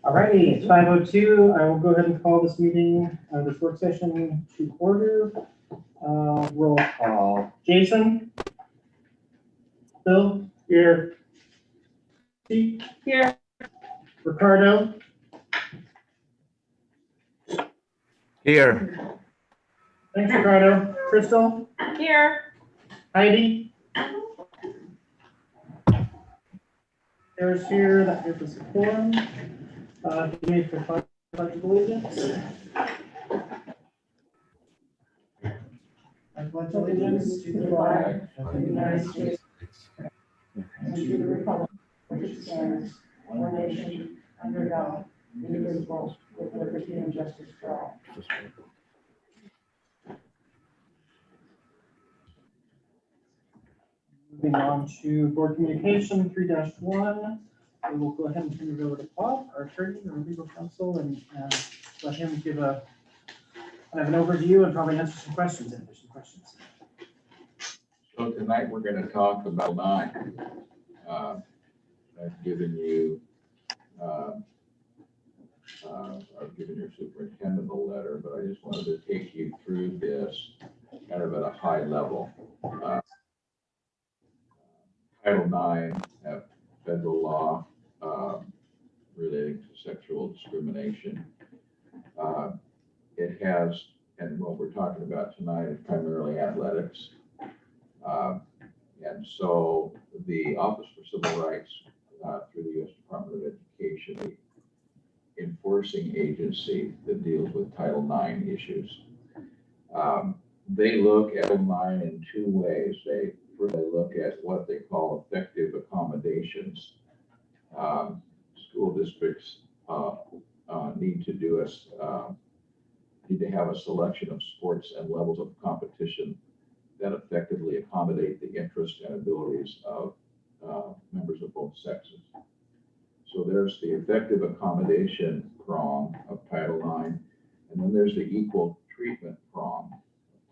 All righty, it's 5:02. I will go ahead and call this meeting, this work session to order. Roll call. Jason? Bill? Here. Steve? Here. Ricardo? Here. Thanks, Ricardo. Crystal? Here. Heidi? Sarah's here. That gives us a quorum. Give me for pledge of allegiance. I pledge allegiance to the flag of the United States and to the republic which stands one nation under God, indivisible, with liberty and justice for all. Moving on to board communication 3-1. We will go ahead and turn it over to Bob, our attorney, our legal counsel, and let him give an overview and probably answer some questions if there's some questions. So tonight we're going to talk about 9. I've given you, I've given your superintendent a letter, but I just wanted to take you through this kind of at a high level. Title 9, federal law relating to sexual discrimination. It has, and what we're talking about tonight is primarily athletics. And so the Office for Civil Rights through the U.S. Department of Education, the enforcing agency that deals with Title IX issues. They look at Title IX in 2 ways. They look at what they call effective accommodations. School districts need to have a selection of sports and levels of competition that effectively accommodate the interests and abilities of members of both sexes. So there's the effective accommodation prong of Title IX, and then there's the equal treatment prong of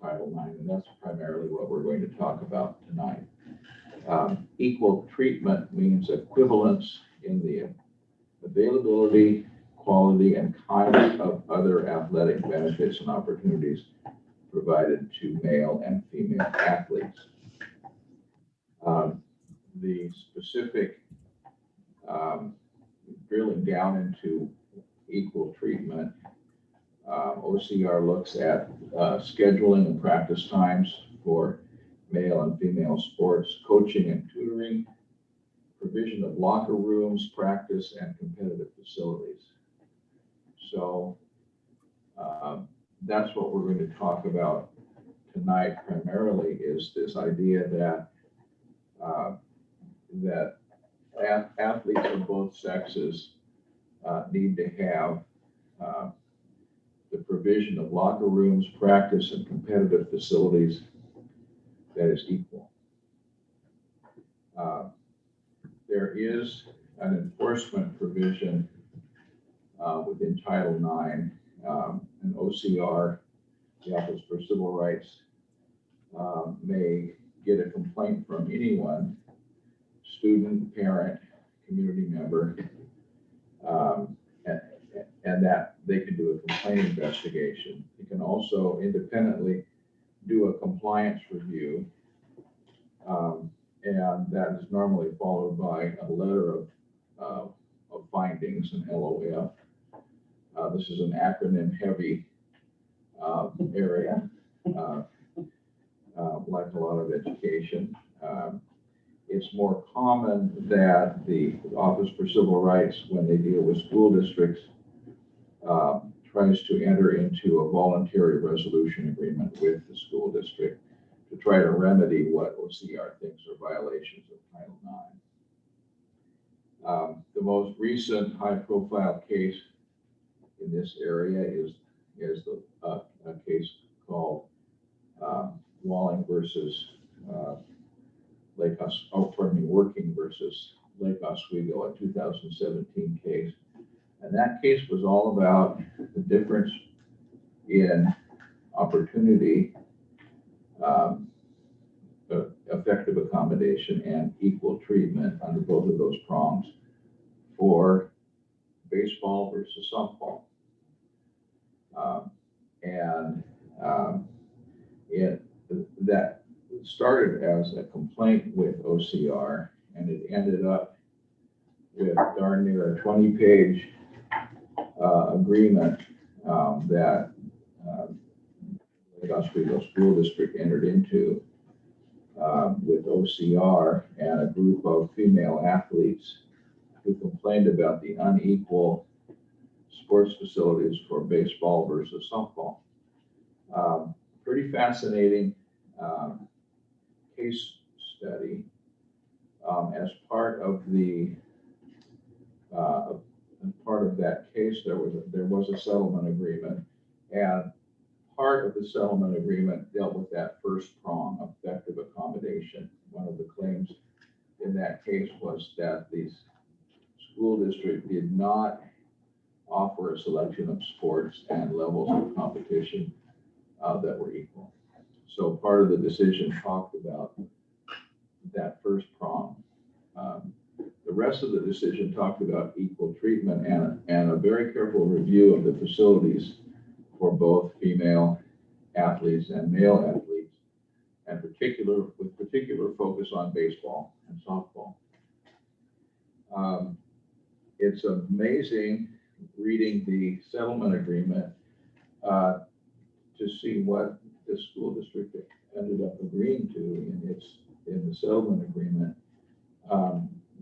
Title IX, and that's primarily what we're going to talk about tonight. Equal treatment means equivalence in the availability, quality, and kind of other athletic benefits and opportunities provided to male and female athletes. The specific drilling down into equal treatment, OCR looks at scheduling and practice times for male and female sports, coaching and tutoring, provision of locker rooms, practice, and competitive facilities. So that's what we're going to talk about tonight primarily, is this idea that athletes of both sexes need to have the provision of locker rooms, practice, and competitive facilities that is equal. There is an enforcement provision within Title IX. An OCR, the Office for Civil Rights, may get a complaint from anyone, student, parent, community member, and that they can do a complaint investigation. You can also independently do a compliance review, and that is normally followed by a letter of findings, an LOF. This is an acronym-heavy area, like a lot of education. It's more common that the Office for Civil Rights, when they deal with school districts, tries to enter into a voluntary resolution agreement with the school district to try to remedy what OCR thinks are violations of Title IX. The most recent high-profile case in this area is a case called Walling versus Working versus Lake Oswego, a 2017 case. And that case was all about the difference in opportunity, effective accommodation, and equal treatment under both of those prongs for baseball versus softball. And that started as a complaint with OCR, and it ended up with darn near a 20-page agreement that Lake Oswego School District entered into with OCR and a group of female athletes who complained about the unequal sports facilities for baseball versus softball. Pretty fascinating case study. As part of that case, there was a settlement agreement, and part of the settlement agreement dealt with that first prong, effective accommodation. One of the claims in that case was that the school district did not offer a selection of sports and levels of competition that were equal. So part of the decision talked about that first prong. The rest of the decision talked about equal treatment and a very careful review of the facilities for both female athletes and male athletes, and with particular focus on baseball and softball. It's amazing reading the settlement agreement to see what the school district ended up agreeing to in the settlement agreement.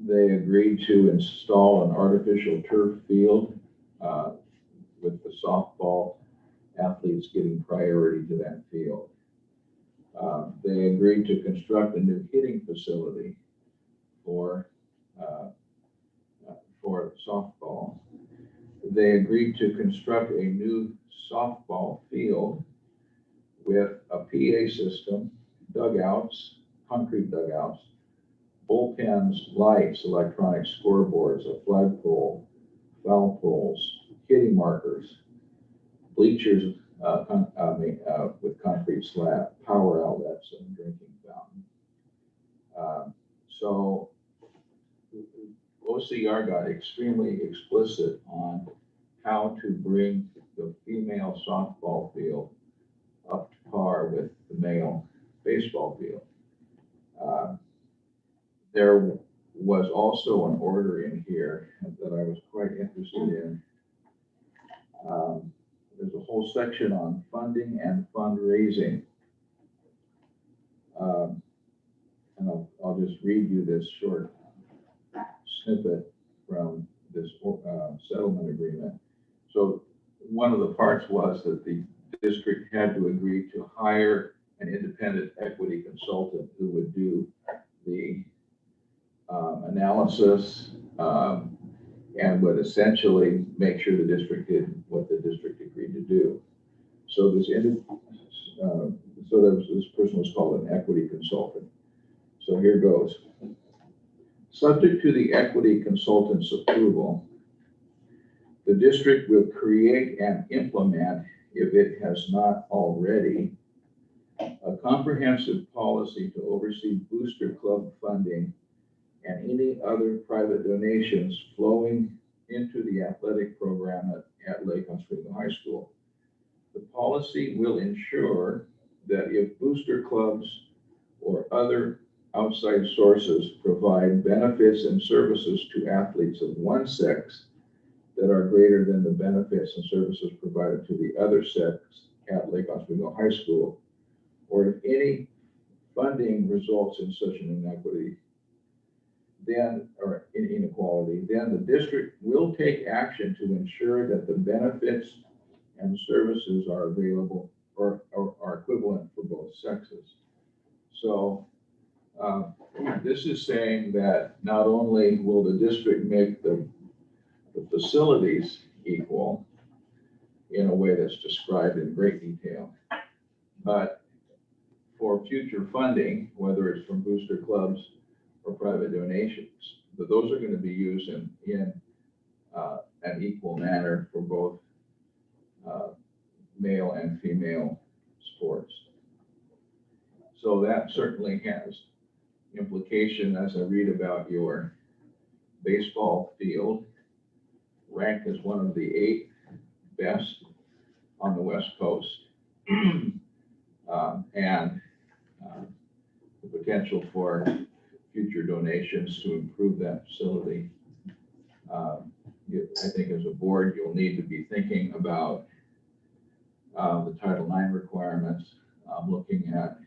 They agreed to install an artificial turf field with the softball athletes getting priority to that field. They agreed to construct a new hitting facility for softball. They agreed to construct a new softball field with a PA system, dugouts, concrete dugouts, bullpens, lights, electronic scoreboards, a flagpole, foul poles, hitting markers, bleachers with concrete slab, power outlets, and drinking fountain. So OCR got extremely explicit on how to bring the female softball field up to par with the male baseball field. There was also an order in here that I was quite interested in. There's a whole section on funding and fundraising. And I'll just read you this short snippet from this settlement agreement. So one of the parts was that the district had to agree to hire an independent equity consultant who would do the analysis and would essentially make sure the district did what the district agreed to do. So this person was called an equity consultant. So here goes. Subject to the equity consultant's approval, the district will create and implement, if it has not already, a comprehensive policy to oversee booster club funding and any other private donations flowing into the athletic program at Lake Oswego High School. The policy will ensure that if booster clubs or other outside sources provide benefits and services to athletes of one sex that are greater than the benefits and services provided to the other sex at Lake Oswego High School, or if any funding results in such an inequity, or inequality, then the district will take action to ensure that the benefits and services are available or are equivalent for both sexes. So this is saying that not only will the district make the facilities equal in a way that's described in great detail, but for future funding, whether it's from booster clubs or private donations, but those are going to be used in an equal manner for both male and female sports. So that certainly has implication as I read about your baseball field. ranked as one of the 8 best on the West Coast. And the potential for future donations to improve that facility. I think as a board, you'll need to be thinking about the Title IX requirements, looking at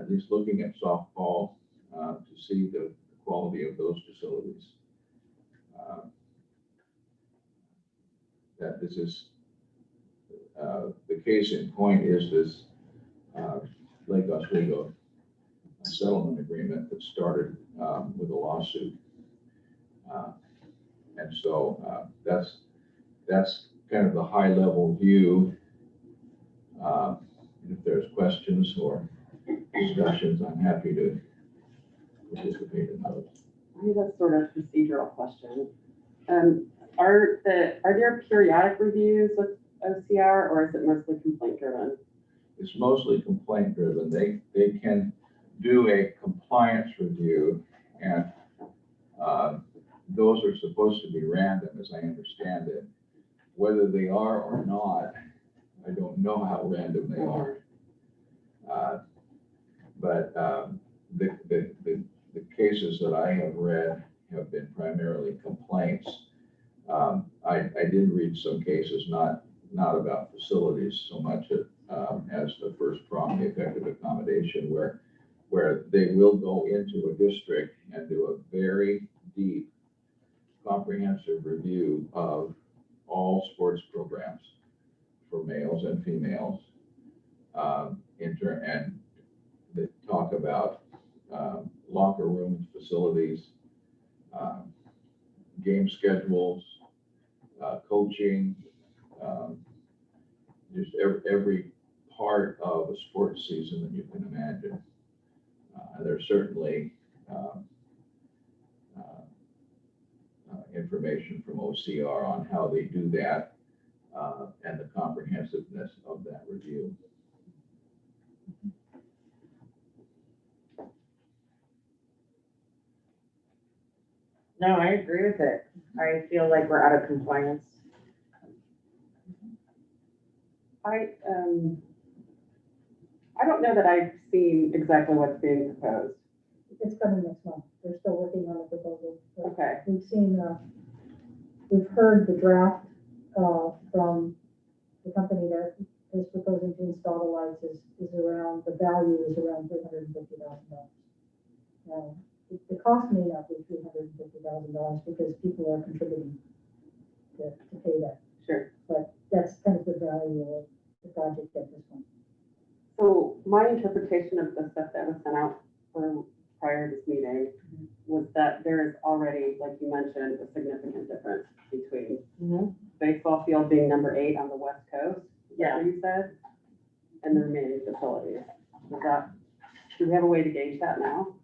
least looking at softball to see the quality of those facilities. That this is the case in point is this Lake Oswego settlement agreement that started with a lawsuit. And so that's kind of the high level view. If there's questions or discussions, I'm happy to participate in those. I have a sort of procedural question. Are there periodic reviews with OCR, or is it mostly complaint driven? It's mostly complaint driven. They can do a compliance review, and those are supposed to be random, as I understand it. Whether they are or not, I don't know how random they are. But the cases that I have read have been primarily complaints. I did read some cases, not about facilities so much as the first prong, the effective accommodation, where they will go into a district and do a very deep, comprehensive review of all sports programs for males and females, and they talk about locker rooms, facilities, game schedules, coaching, just every part of a sports season that you can imagine. There's certainly information from OCR on how they do that and the comprehensiveness of that review. No, I agree with it. I feel like we're out of compliance. I don't know that I've seen exactly what's being proposed. It's coming next month. They're still working on the proposal. Okay. We've heard the draft from the company that is proposing to install the lights is around, the value is around $350,000. Now, the cost may not be $350,000 because people are contributing to pay that. Sure. But that's kind of the value of the project at this point. So my interpretation of the stuff that was sent out prior to this meeting was that there is already, like you mentioned, a significant difference between baseball field being number 8 on the West Coast, Yeah. you said, and the remaining facilities. Do we have a way to gauge that now?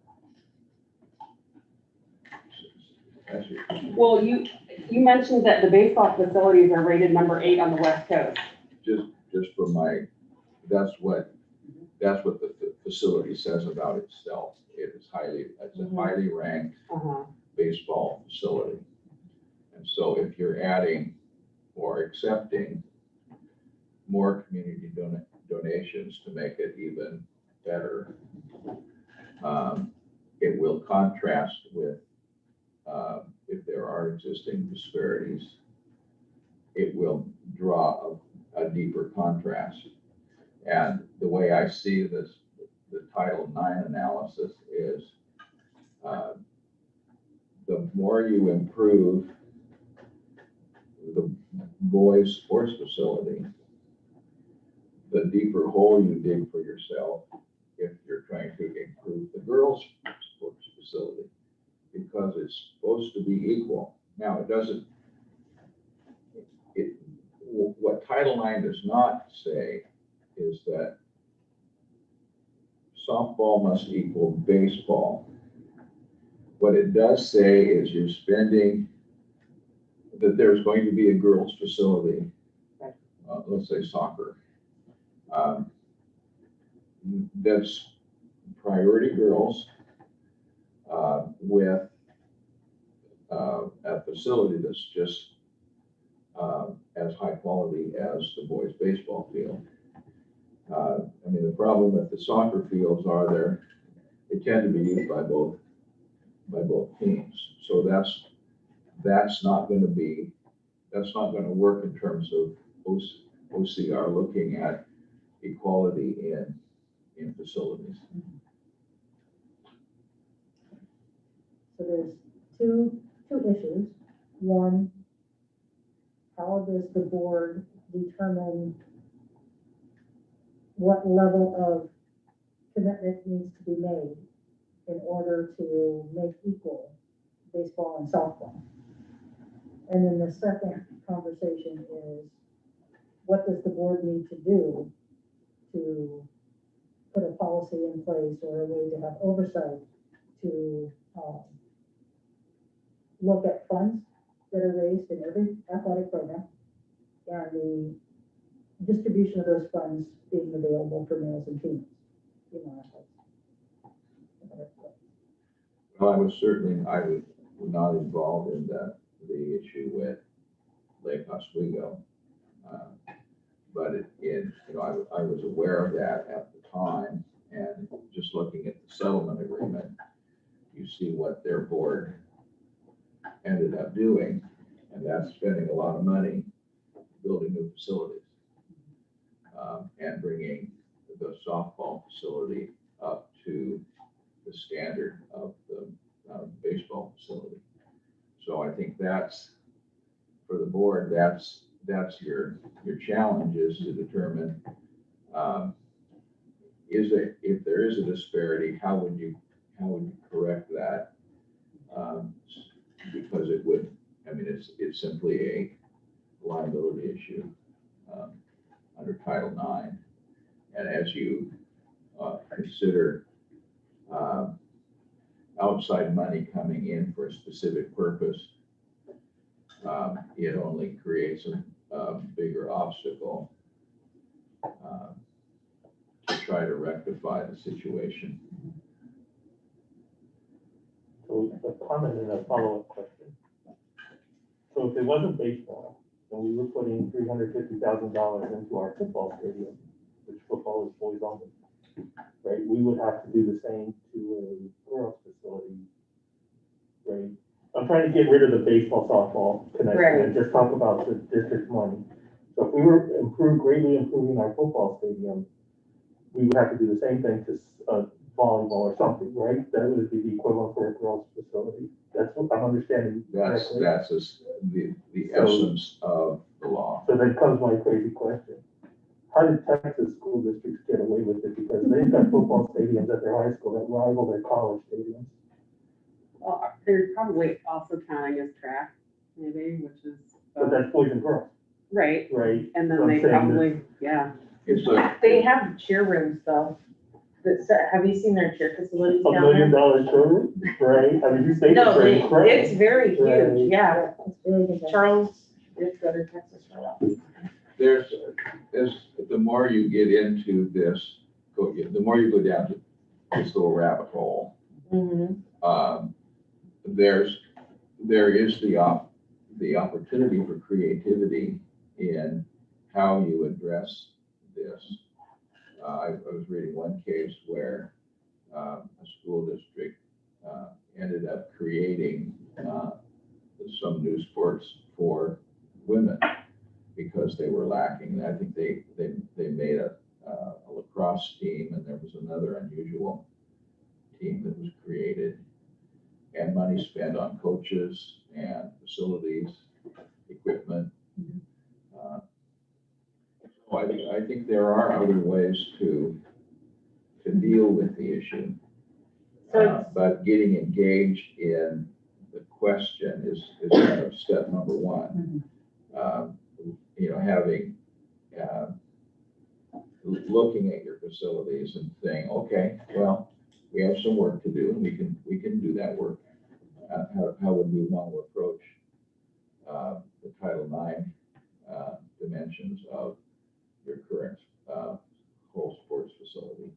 Well, you mentioned that the baseball facilities are rated number 8 on the West Coast. Just for that's what the facility says about itself. It's a highly ranked baseball facility. And so if you're adding or accepting more community donations to make it even better, it will contrast with, if there are existing disparities, it will draw a deeper contrast. And the way I see this, the Title IX analysis is the more you improve the boys' sports facility, the deeper hole you dig for yourself if you're trying to improve the girls' sports facility, because it's supposed to be equal. Now, what Title IX does not say is that softball must equal baseball. What it does say is that there's going to be a girls' facility, let's say soccer, that's priority girls with a facility that's just as high quality as the boys' baseball field. I mean, the problem with the soccer fields are they tend to be used by both teams. So that's not going to work in terms of OCR looking at equality in facilities. So there's two issues. One, how does the board determine what level of commitment needs to be made in order to make equal baseball and softball? And then the second conversation is, what does the board need to do to put a policy in place or a way to have oversight to look at funds that are raised in every athletic program and the distribution of those funds being available for males and females, athletes. Well, I was not involved in the issue with Lake Oswego. But I was aware of that at the time, and just looking at the settlement agreement, you see what their board ended up doing, and that's spending a lot of money building new facilities and bringing the softball facility up to the standard of the baseball facility. So I think that's, for the board, that's your challenge, is to determine if there is a disparity, how would you correct that? Because it would, I mean, it's simply a liability issue under Title IX, and as you consider outside money coming in for a specific purpose, it only creates a bigger obstacle to try to rectify the situation. So a comment and a follow-up question. So if it wasn't baseball, and we were putting $350,000 into our football stadium, which football is boys only, right? We would have to do the same to a girls facility, right? I'm trying to get rid of the baseball softball connection and just talk about the district money. So if we were greatly improving our football stadium, we would have to do the same thing to volleyball or something, right? That would be the equivalent for a girls facility. That's what I'm understanding. That's the essence of the law. So then comes my crazy question. How did Texas school districts get away with it? Because they've got football stadiums at their high school that rival their college stadiums. Well, they're probably also counting as track, maybe, which is. But that's boys and girls, Right, right? and So then I'm they saying probably, yeah. It's a, They have cheer rooms though. Have you seen their cheer facilities $1 down million there? showroom, right? I mean, you say No, it's incredible. it's very Right. huge, yeah. It's big and Charles, it's go to Texas for that. there's the more you get into this, the more you go down to this little rabbit hole, there is the opportunity for creativity in how you address this. I was reading one case where a school district ended up creating some new sports for women because they were lacking. I think they made a lacrosse team, and there was another unusual team that was created, and money spent on coaches and facilities, equipment. So I think there are other ways to deal with the issue. But getting engaged in the question is kind of step number one. Having looking at your facilities and saying, okay, well, we have some work to do, and we can do that work. How would we want to approach the Title IX dimensions of your current whole sports facility?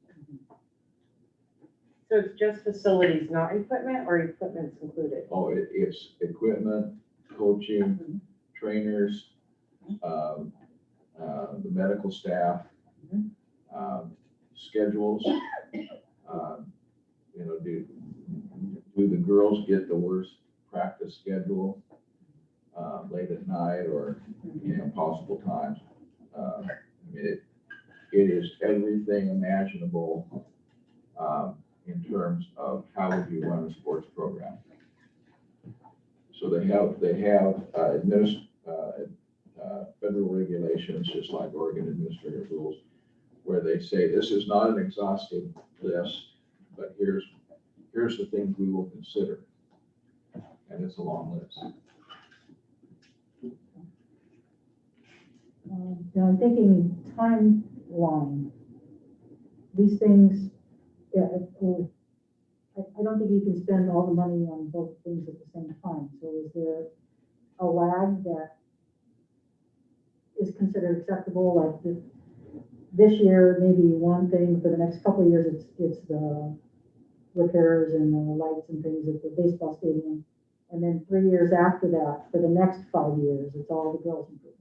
So it's just facilities, not equipment, or equipment's included? Oh, it's equipment, coaching, trainers, the medical staff, schedules. You know, do the girls get the worst practice schedule late at night or, you know, possible times? I mean, it is everything imaginable in terms of how would you run a sports program. So they have federal regulations, just like Oregon administrative rules, where they say this is not an exhaustive list, but here's the things we will consider. And it's a long list. Now I'm thinking timeline. These things, yeah, I don't think you can spend all the money on both things at the same time. So is there a lag that is considered acceptable? Like this year, maybe one thing, for the next couple of years, it's the repairs and the lights and things at the baseball stadium. And then 3 years after that, for the next 5 years, it's all the girls' improvements.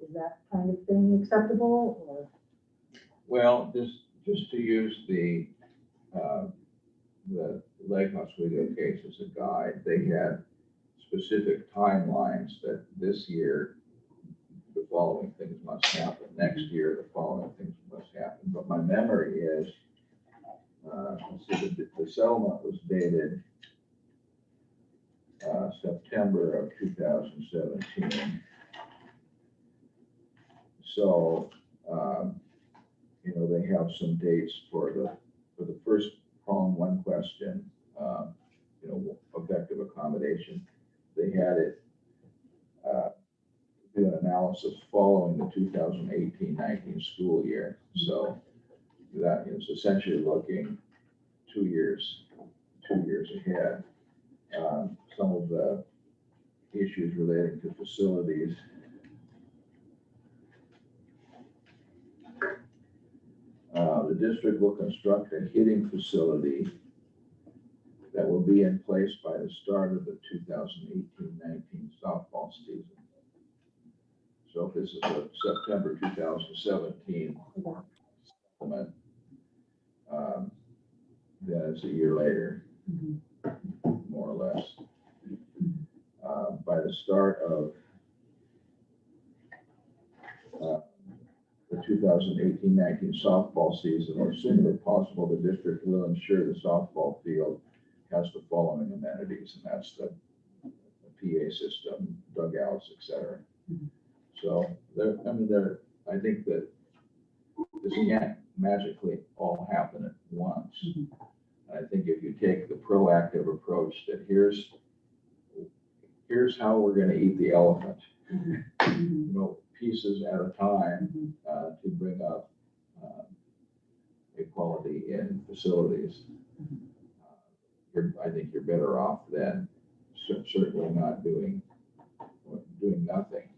Is that kind of thing acceptable, or? Well, just to use the Lake Oswego case as a guide, they had specific timelines that this year the following things must happen, next year the following things must happen. But my memory is, the settlement was dated September of 2017. So, you know, they have some dates for the first prong, one question, you know, effective accommodation. They had it do an analysis following the 2018-19 school year. So that is essentially looking 2 years ahead. Some of the issues relating to facilities. The district will construct a hitting facility that will be in place by the start of the 2018-19 softball season. So if this is a September 2017 settlement, then it's a year later, more or less. By the start of the 2018-19 softball season, or sooner if possible, the district will ensure the softball field has the following amenities, and that's the PA system, dugouts, etc. So I think that this can't magically all happen at once. I think if you take the proactive approach that here's how we're going to eat the elephant, you know, pieces at a time, to bring up equality in facilities. I think you're better off than certainly not doing nothing.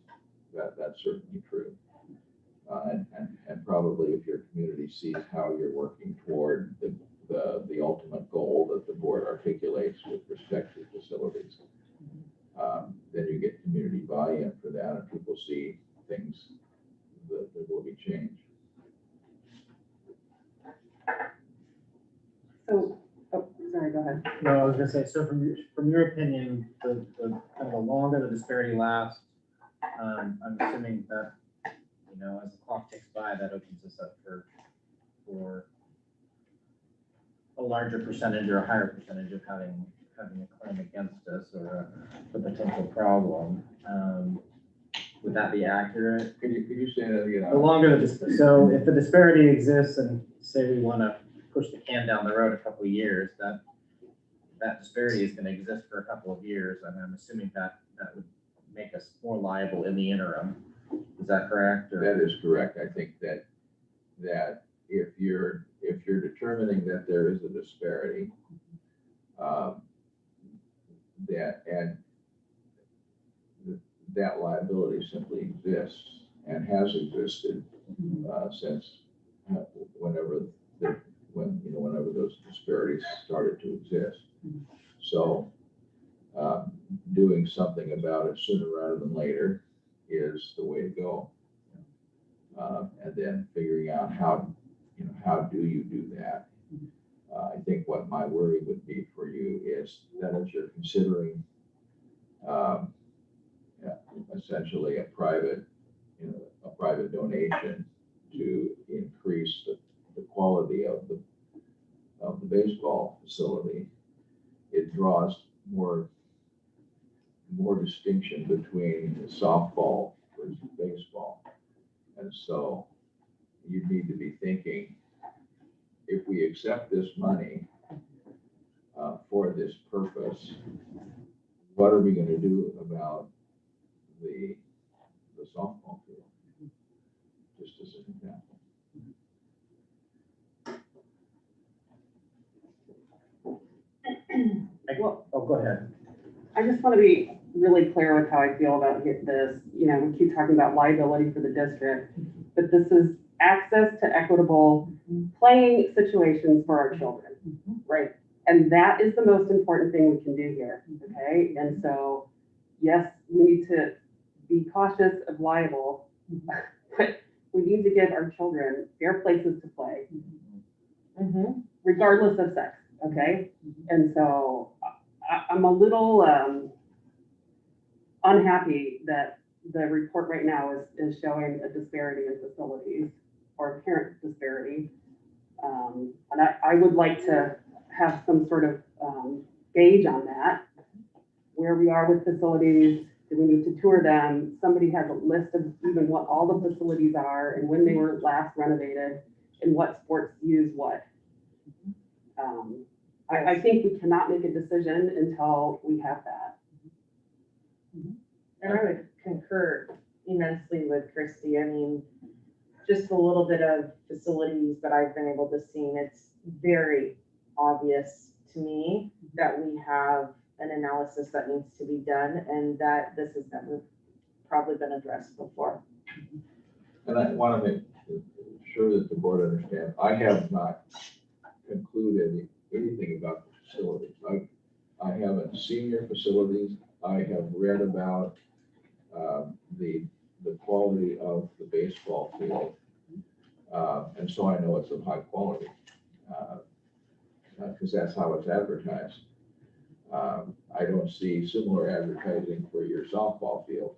That's certainly true. And probably if your community sees how you're working toward the ultimate goal that the board articulates with respect to facilities, then you get community buy-in for that, and people see things that there will be change. So, oh, sorry, go ahead. No, I was gonna say, so from your opinion, the kind of the longer the disparity lasts, I'm assuming that, you know, as the clock ticks by, that opens us up for a larger percentage or a higher percentage of having a claim against us or a potential problem. Would that be accurate? Could you say that again? The longer so if the disparity exists and say we want to push the can down the road a couple of years, that disparity is going to exist for a couple of years, and I'm assuming that would make us more liable in the interim. Is that correct? Or? That is correct. I think that if you're determining that there is a disparity, that liability simply exists and has existed since whenever whenever those disparities started to exist. So doing something about it sooner rather than later is the way to go. And then figuring out how do you do that? I think what my worry would be for you is that as you're considering essentially a private donation to increase the quality of the baseball facility, it draws more distinction between softball versus baseball. And so you need to be thinking, if we accept this money for this purpose, what are we going to do about the softball field? Just as an example. Well, Oh, go ahead. I just want to be really clear with how I feel about this. We keep talking about liability for the district, but this is access to equitable playing situations for our children, right? And that is the most important thing we can do here, okay? And so, yes, we need to be cautious of liable, but we need to give our children fair places to play, regardless of sex, okay? And so I'm a little unhappy that the report right now is showing a disparity in facilities or apparent disparity. And I would like to have some sort of gauge on that, where we are with facilities. Do we need to tour them? Somebody has a list of even what all the facilities are and when they were last renovated and what sports use what. I think we cannot make a decision until we have that. And I would concur immensely with Christy. I mean, just a little bit of facilities that I've been able to see, it's very obvious to me that we have an analysis that needs to be done and that this has never probably been addressed before. And I want to make sure that the board understands, I have not concluded anything about the facilities. I haven't seen your facilities. I have read about the quality of the baseball field. And so I know it's of high quality because that's how it's advertised. I don't see similar advertising for your softball field,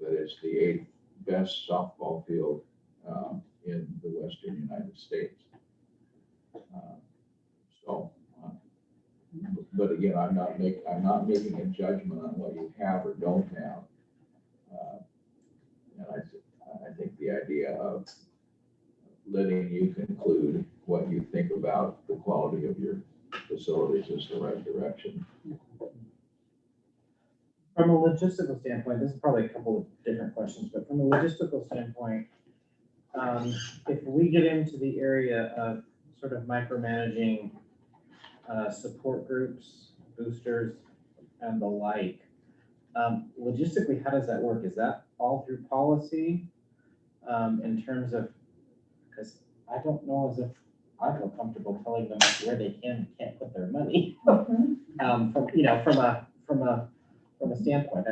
that it's the 8th best softball field in the Western United States. But again, I'm not making a judgment on what you have or don't have. And I think the idea of letting you conclude what you think about the quality of your facilities is the right direction. From a logistical standpoint, this is probably a couple of different questions, but from a logistical standpoint, if we get into the area of sort of micromanaging support groups, boosters, and the like, logistically, how does that work? Is that all through policy in terms of, because I don't know as if I feel comfortable telling them where they can and can't put their money. From a standpoint,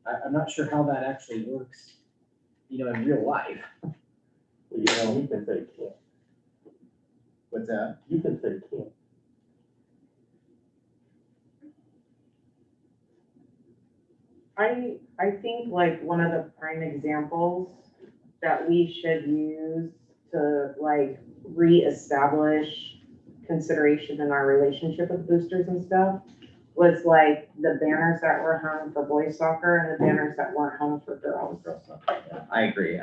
I'm not sure how that actually works, in real life. You can say can't. What's that? You can say can't. I think like one of the prime examples that we should use to like reestablish consideration in our relationship with boosters and stuff was like the banners that were hung for boys soccer and the banners that weren't hung for girls. I agree.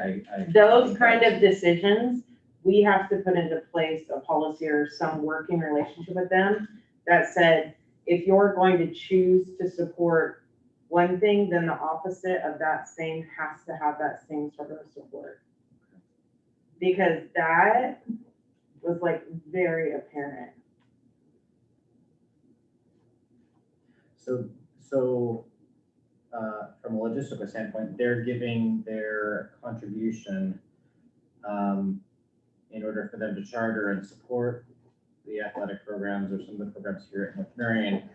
Those kind of decisions, we have to put into place a policy or some working relationship with them that said, if you're going to choose to support one thing, then the opposite of that same has to have that same sort of support. Because that was like very apparent. So from a logistical standpoint, they're giving their contribution in order for them to charter and support the athletic programs or some of the programs here at North Marian,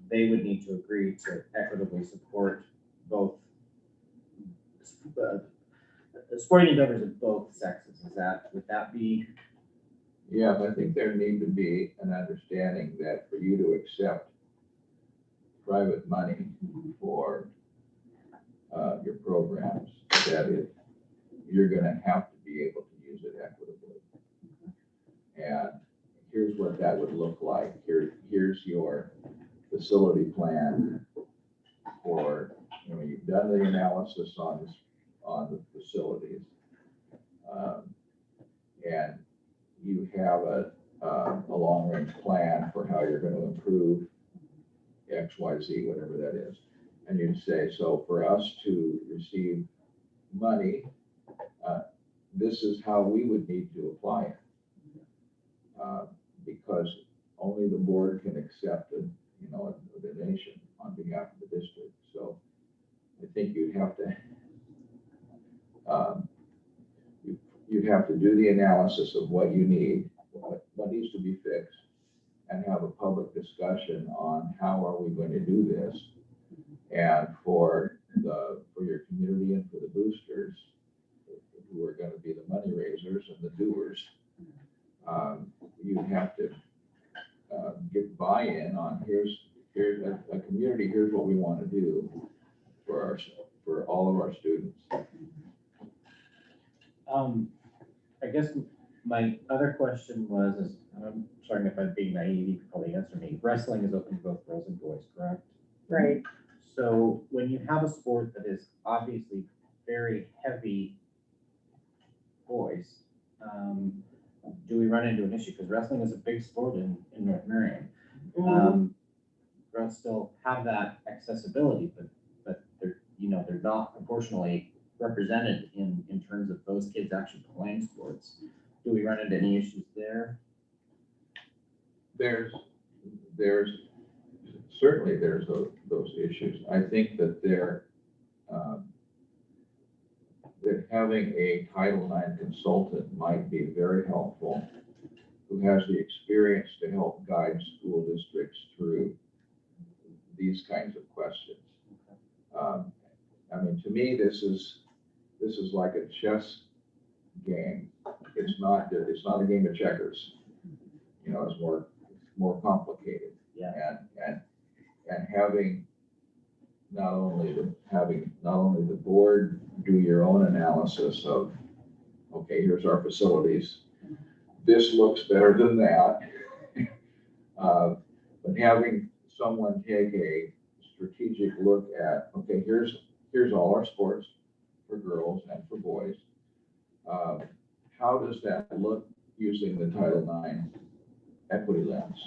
they would need to agree to equitably support both sporting endeavors of both sexes. Would that be? Yeah, I think there need to be an understanding that for you to accept private money for your programs, that you're gonna have to be able to use it equitably. And here's what that would look like. Here's your facility plan for, you've done the analysis on the facilities. And you have a long-range plan for how you're going to improve X, Y, Z, whatever that is. And you say, so for us to receive money, this is how we would need to apply it. Because only the board can accept a donation on behalf of the district. So I think you'd have to do the analysis of what you need, what needs to be fixed, and have a public discussion on how are we going to do this. And for your community and for the boosters, who are going to be the money raisers and the doers, you have to get buy-in on here's a community, here's what we want to do for all of our students. I guess my other question was, I'm sorry if I'm being naive, you could probably answer me. Wrestling is open to both girls and boys, correct? Right. So when you have a sport that is obviously very heavy boys, do we run into an issue? Because wrestling is a big sport in North Marian. Girls still have that accessibility, but they're not proportionally represented in terms of those kids actually playing sports. Do we run into any issues there? There's certainly those issues. I think that that having a Title IX consultant might be very helpful, who has the experience to help guide school districts through these kinds of questions. To me, this is like a chess game. It's not a game of checkers. It's more complicated. Yeah. And having not only the board do your own analysis of, okay, here's our facilities. This looks better than that. But having someone take a strategic look at, okay, here's all our sports for girls and for boys. How does that look using the Title IX equity lens?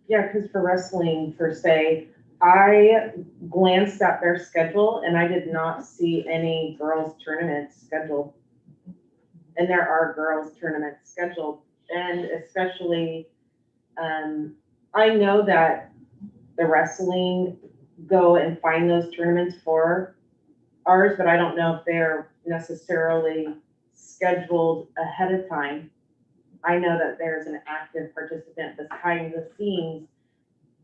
Yeah, because for wrestling, per se, I glanced at their schedule and I did not see any girls' tournaments scheduled. And there are girls' tournaments scheduled. And especially, I know that the wrestling go and find those tournaments for ours, but I don't know if they're necessarily scheduled ahead of time. I know that there's an active participant behind the scenes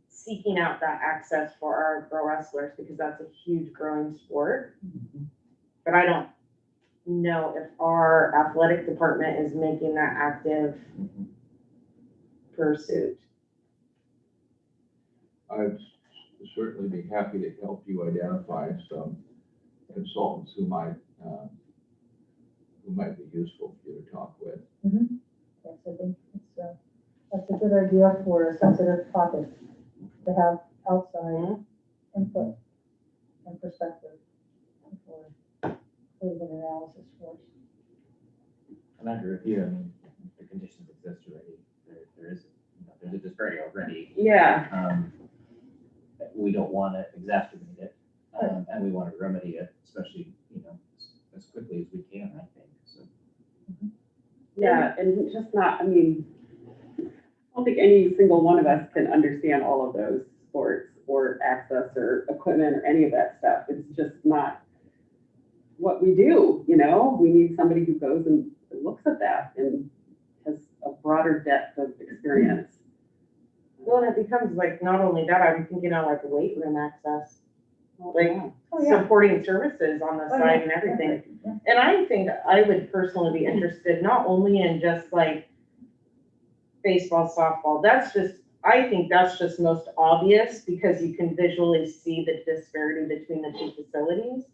seeking out that access for our girl wrestlers, because that's a huge growing sport. But I don't know if our athletic department is making that active pursuit. I'd certainly be happy to help you identify some consultants who might be useful for you to talk with. Yes, I think that's a good idea for a sensitive topic, to have outside input and perspective for doing an analysis for us. And I agree with you. The conditions exist already. There's a disparity already. Yeah. We don't want to exacerbate it, and we want to remedy it, especially as quickly as we can, I think. So. Yeah, and just not, I don't think any single one of us can understand all of those sports or access or equipment or any of that stuff. It's just not what we do, we need somebody who goes and looks at that and has a broader depth of experience. Well, and it becomes like, not only that, I'm thinking of like weight room access, like Oh, yeah. supporting services on the Oh, side yeah. and everything. Yeah. And I think I would personally be interested, not only in just like baseball, softball, I think that's just most obvious because you can visually see the disparity between the two facilities.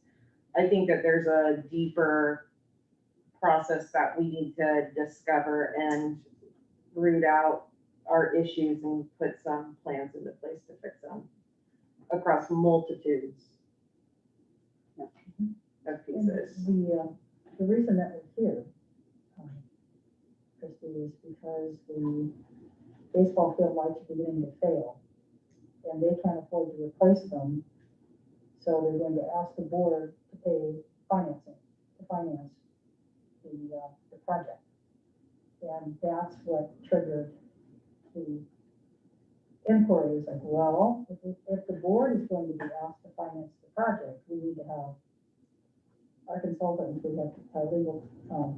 I think that there's a deeper process that we need to discover and root out our issues and put some plans into place to fix them across multitudes of pieces. The reason that we're here, Christie, is because the baseball field lights are beginning to fail, and they can't afford to replace them. So they're going to ask the board to pay financing, to finance the project. And that's what triggered the inquiry. Is like, well, if the board is going to be asked to finance the project, we need to have our consultants, we have legal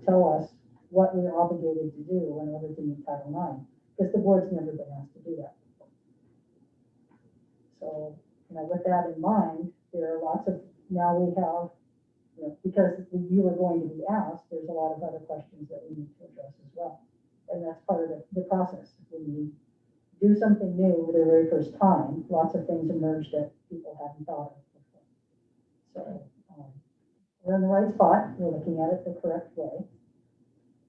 tell us what we're obligated to do in order to meet Title IX, because the board's never been asked to do that before. So, with that in mind, there are lots of, now we have, because you were going to be asked, there's a lot of other questions that we need to address as well. And that's part of the process. When you do something new for the very first time, lots of things emerge that people hadn't thought of before. So, we're in the right spot. We're looking at it the correct way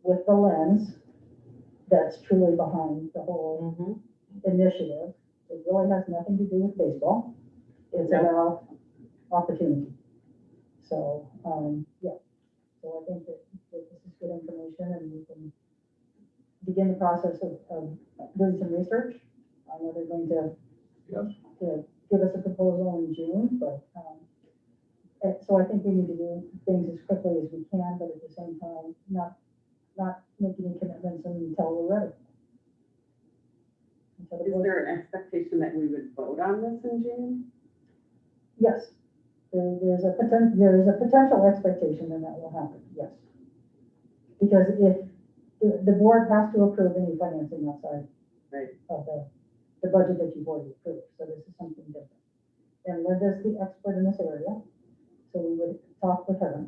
with the lens that's truly behind the whole initiative. It really has nothing to do with baseball. It's about opportunity. So, yeah. So I think that this is good information, and we can begin the process of doing some research. I know they're going to give us a proposal in June, but so I think we need to do things as quickly as we can, but at the same time, not make any commitments until we're ready. Is there an expectation that we would vote on this in June? Yes, there is a potential expectation that will happen, yes. Because if the board has to approve any financing outside of the budget that you've already approved, so this is something different. And Linda's the expert in this area, so we would talk with her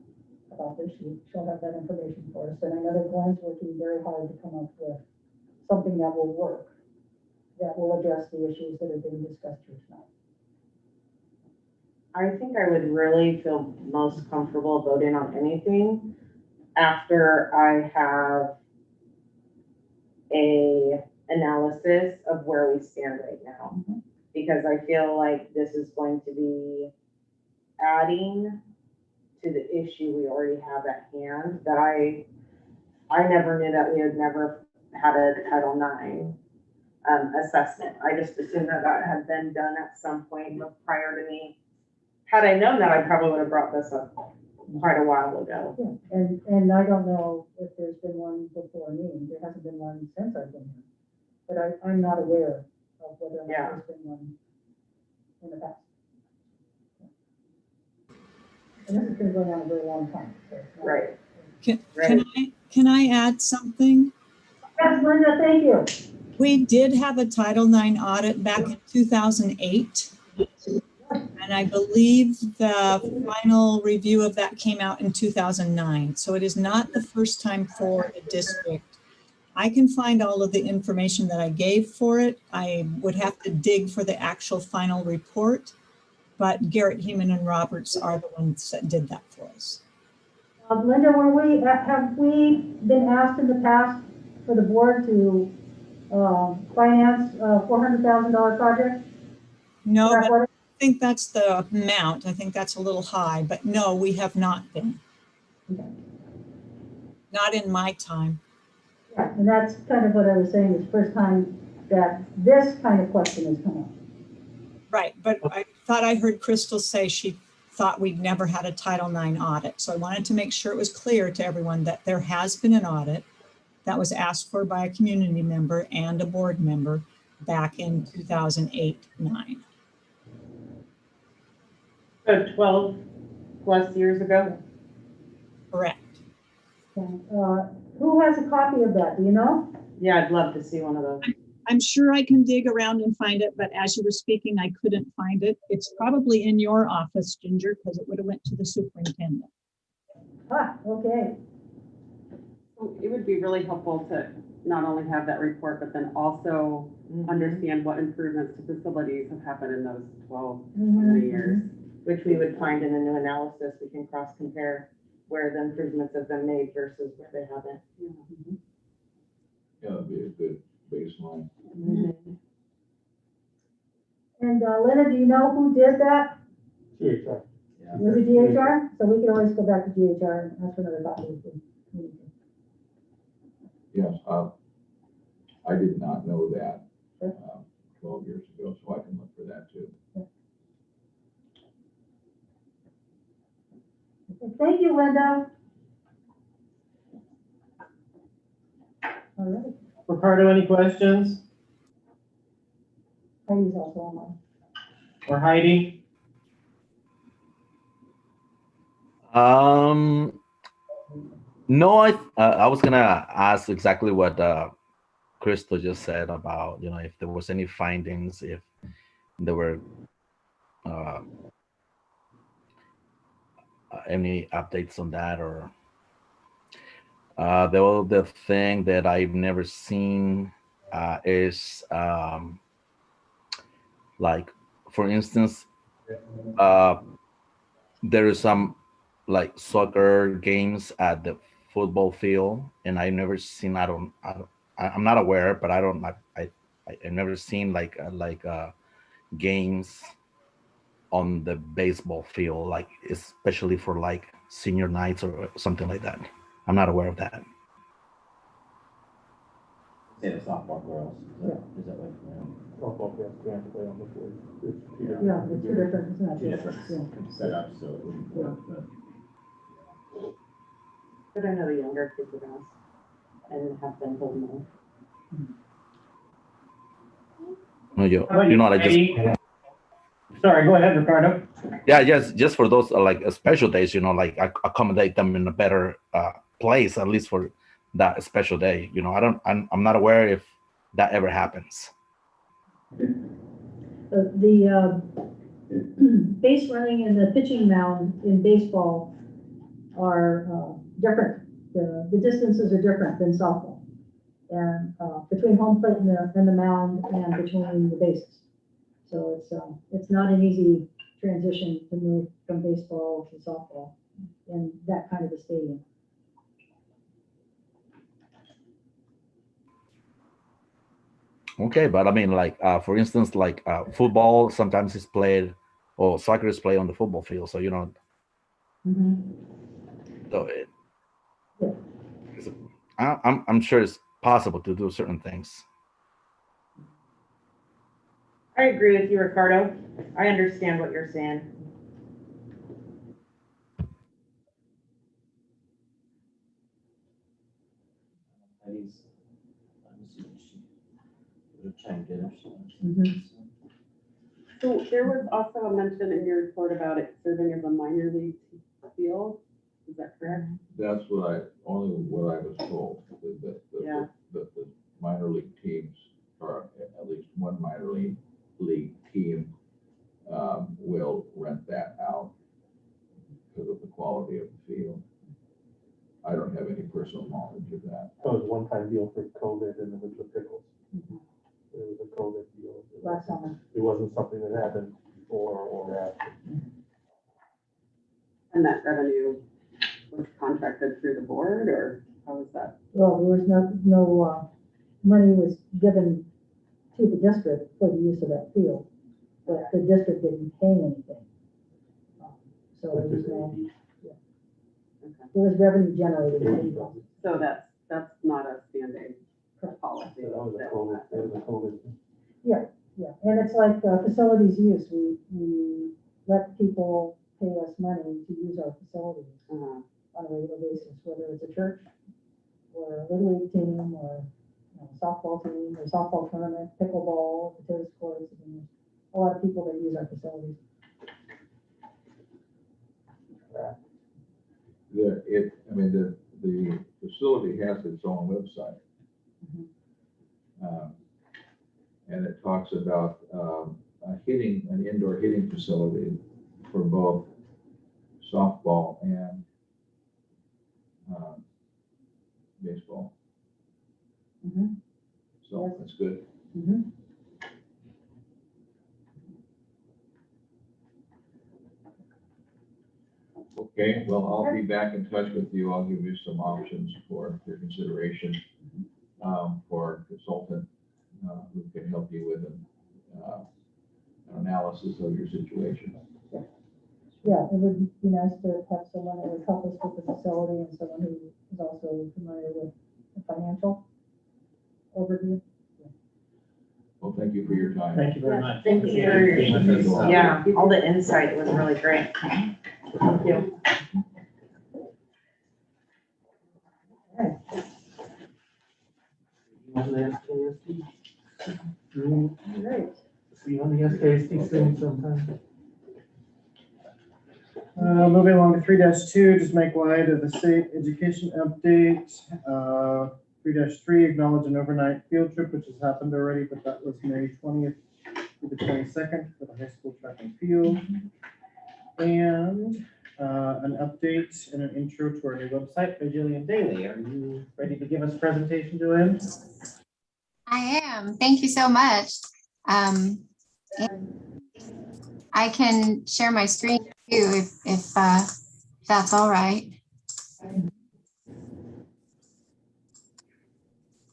about this. She'll have that information for us. And I know that Glenn's working very hard to come up with something that will work, that will address the issues that are being discussed here tonight. I think I would really feel most comfortable voting on anything after I have a analysis of where we stand right now. Because I feel like this is going to be adding to the issue we already have at hand, that I never knew that we had never had a Title IX assessment. I just assumed that had been done at some point prior to me. Had I known that, I probably would have brought this up quite a while ago. Yeah, and I don't know if there's been one before me. There hasn't been one since I've been here. But I'm not aware of whether or not there's been one in the past. And this has been going on a very long time. So Right. Can I add something? Yes, Linda, thank you. We did have a Title IX audit back in 2008. And I believe the final review of that came out in 2009. So it is not the first time for the district. I can find all of the information that I gave for it. I would have to dig for the actual final report, but Garrett, Heeman, and Roberts are the ones that did that for us. Linda, have we been asked in the past for the board to finance a $400,000 project? No, but I think that's the amount. I think that's a little high, but no, we have not been. Okay. Not in my time. Yeah, and that's kind of what I was saying, is the first time that this kind of question has come up. Right, but I thought I heard Crystal say she thought we'd never had a Title IX audit. So I wanted to make sure it was clear to everyone that there has been an audit that was asked for by a community member and a board member back in 2008-9. So 12 plus years ago? Correct. Okay. Who has a copy of that, do you know? Yeah, I'd love to see one of those. I'm sure I can dig around and find it, but as you were speaking, I couldn't find it. It's probably in your office, Ginger, because it would have went to the superintendent. Ah, okay. So it would be really helpful to not only have that report, but then also understand what improvements to facilities have happened in those 12 years. Which we would find in a new analysis. We can cross compare where the improvements have been made versus where they haven't. Yeah, that'd be a good baseline. And Linda, do you know who did that? CHR. Yeah. Was it GHR? So we can always go back to GHR and ask for another copy. Yes, I did not know that Sure. 12 years ago, so I can look for that too. Thank you, Linda. All right. Ricardo, any questions? Heidi's also online. Or Heidi? No, I was gonna ask exactly what Crystal just said about, you know, if there was any findings, if there were any updates on that, or the other thing that I've never seen is like, for instance, there is some like soccer games at the football field, and I've never seen. I'm not aware, but I've never seen like games on the baseball field, like especially for like senior nights or something like that. I'm not aware of that. Say the softball girls. Is that what? Softball girls can't play on the field. It's two different- Yeah, it's two different, it's not Two just, different setups, so it wouldn't work, but. But I know the younger kids have asked and have been told no. No, you How about know, I just Heidi? Sorry, go ahead, Ricardo. yeah, just for those like special days, you know, like accommodate them in a better place, at least for that special day. You know, I'm not aware if that ever happens. the base running and the pitching mound in baseball are different. The distances are different than softball. And between home plate and the mound and between the bases. So it's not an easy transition to move from baseball to softball in that kind of a stadium. Okay, but I mean, like for instance, like football sometimes is played, or soccer is played on the football field. So you know, so I'm sure it's possible to do certain things. I agree with you, Ricardo. I understand what you're saying. Heidi's, let me see what she would have chimed in or something. So there was also a mention in your report about it serving as a minor league field. Is that correct? That's only what I was told, Yeah. that the minor league teams, or at least one minor league team will rent that out because of the quality of the field. I don't have any personal knowledge of that. That was a one-time deal for COVID, and it was the pickles. It was a COVID deal. Last summer. It wasn't something that happened before or after. And that revenue was contracted through the board, or how was that? Well, there was no money was given to the district for the use of that field, but the district didn't pay anything. So it was, it was revenue generated. So that's not a standing policy. That was a COVID, that was a COVID. Yeah, and it's like facilities use, we let people pay us money to use our facilities on a regular basis, whether it's a church or a little league team or softball team or softball tournament, pickleball, the tennis courts. I mean, a lot of people that use our facilities. the facility has its own website. And it talks about an indoor hitting facility for both softball and baseball. Mhm. So that's good. Mhm. Okay, well, I'll be back in touch with you. I'll give you some options for your consideration for a consultant who can help you with an analysis of your situation. Yeah, it would be nice to have someone that would help us with the facility and someone who is also familiar with the financial overview. Well, thank you for your time. Thank you very much. Thank you Appreciate for you being with us. Yeah, all the insight was really great. Thank you. On the SKSD. Great. See you on the SKSD soon sometime. Moving along to 3-2, just make light of the state education update. 3-3, acknowledge an overnight field trip, which has happened already, but that was May 20th to the 22nd for the high school track and field. And an update and an intro to our new website by Jillian Daly. Are you ready to give us a presentation, Jillian? I am. Thank you so much. I can share my screen too if that's all right.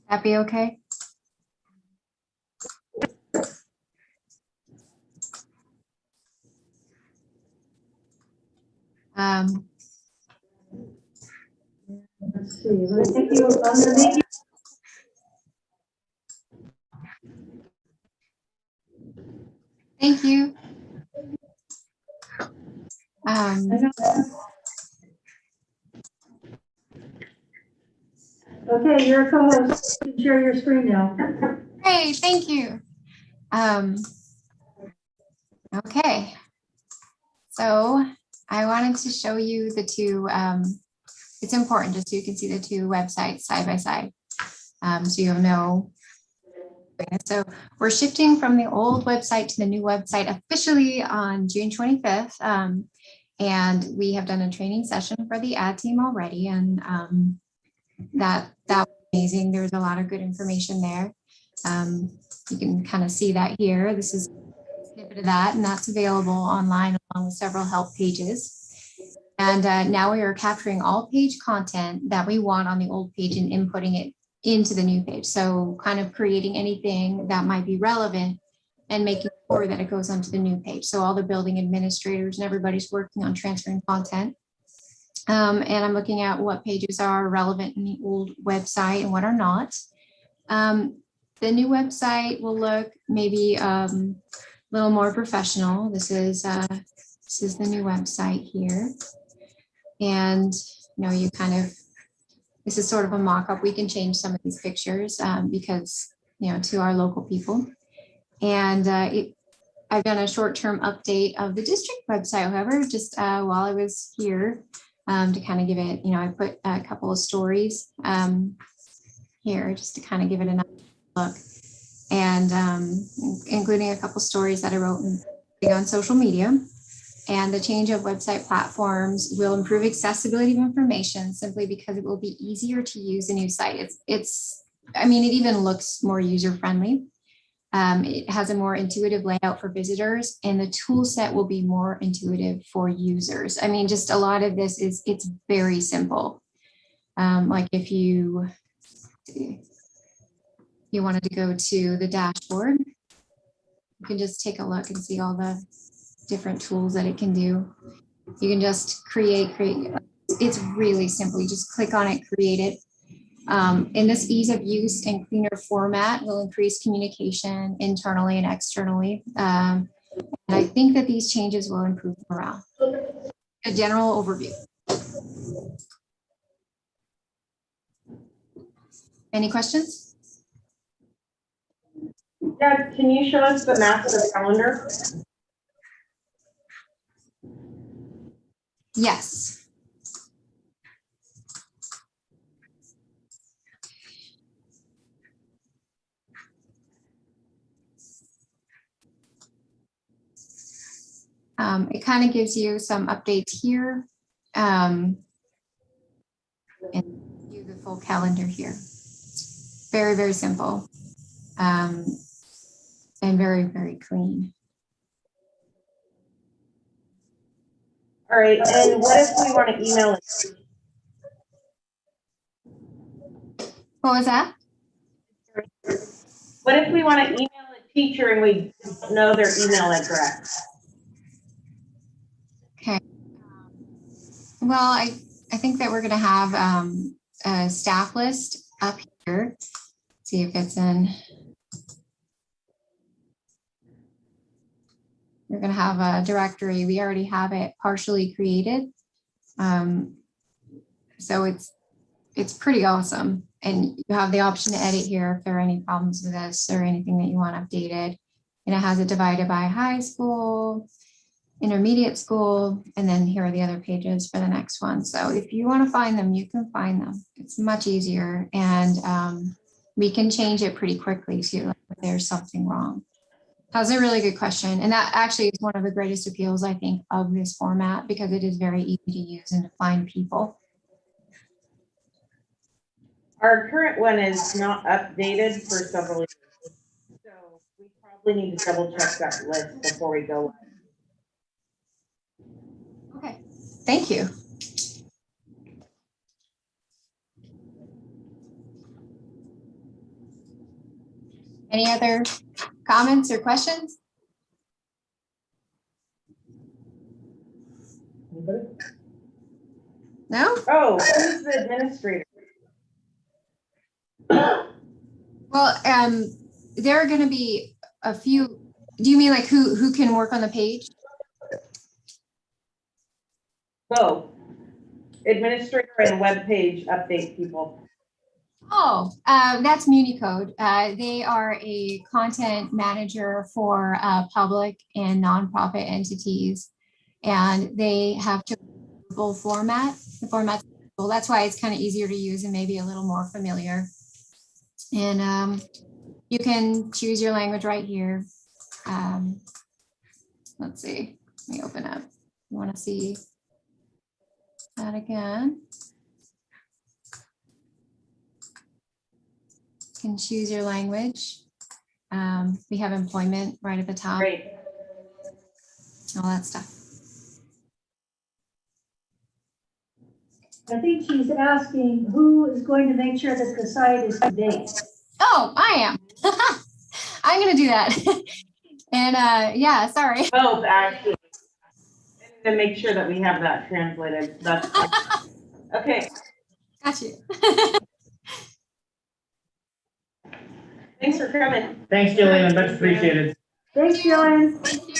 That be okay? Let's see, let me take you, I'm gonna make you. Thank you. Okay, you're a co-host. You can share your screen now. Hey, thank you. Okay. So I wanted to show you the two, it's important just so you can see the two websites side by side. So you'll know. So we're shifting from the old website to the new website officially on June 25th. And we have done a training session for the ad team already. And that was amazing. There's a lot of good information there. You can kind of see that here. This is a snippet of that, and that's available online along with several help pages. And now we are capturing all page content that we want on the old page and inputting it into the new page. So kind of creating anything that might be relevant and making sure that it goes onto the new page. So all the building administrators and everybody's working on transferring content. And I'm looking at what pages are relevant in the old website and what are not. The new website will look maybe a little more professional. This is the new website here. And you kind of, this is sort of a mock-up. We can change some of these pictures because, to our local people. And I've done a short-term update of the district website, however, just while I was here to kind of give it, I put a couple of stories here just to kind of give it another look. And including a couple stories that I wrote on social media. And the change of website platforms will improve accessibility of information simply because it will be easier to use the new site. It even looks more user-friendly. It has a more intuitive layout for visitors, and the tool set will be more intuitive for users. Just a lot of this it's very simple. Like if you wanted to go to the dashboard, you can just take a look and see all the different tools that it can do. You can just create. It's really simple. You just click on it, create it. And this ease of use and cleaner format will increase communication internally and externally. And I think that these changes will improve morale. A general overview. Any questions? Yeah, can you show us the master calendar? Yes. It kind of gives you some updates here. And you the full calendar here. Very, very simple. And very, very clean. All right, and what if we want to email it? What was that? What if we want to email a teacher and we don't know their email address? Okay. Well, I think that we're going to have a staff list up here. See if it's in. We're going to have a directory. We already have it partially created. So it's pretty awesome. And you have the option to edit here if there are any problems with this or anything that you want updated. And it has it divided by high school, intermediate school, and then here are the other pages for the next one. So if you want to find them, you can find them. It's much easier, and we can change it pretty quickly too if there's something wrong. That's a really good question. And that actually is one of the greatest appeals, I think, of this format, because it is very easy to use and to find people. Our current one is not updated for several years. So we probably need to double check that list before we go. Okay, thank you. Any other comments or questions? Anybody? No? Oh, who's the administrator? Well, there are going to be a few. Do you mean like who can work on the page? Both. Administrator and web page update people. Oh, that's Municode. They are a content manager for public and nonprofit entities, and they have to full format. The format, well, that's why it's kind of easier to use and maybe a little more familiar. And you can choose your language right here. Let's see. Let me open up. You want to see that again? You can choose your language. We have employment right at the top. Great. All that stuff. I think she's asking who is going to make sure that the site is to date. Oh, I am. I'm going to do that. And yeah, sorry. Both, actually. To make sure that we have that translated. That's okay. Got you. Thanks for coming. Thanks, Jillian, much appreciated. Thanks, Jillian. Thank you.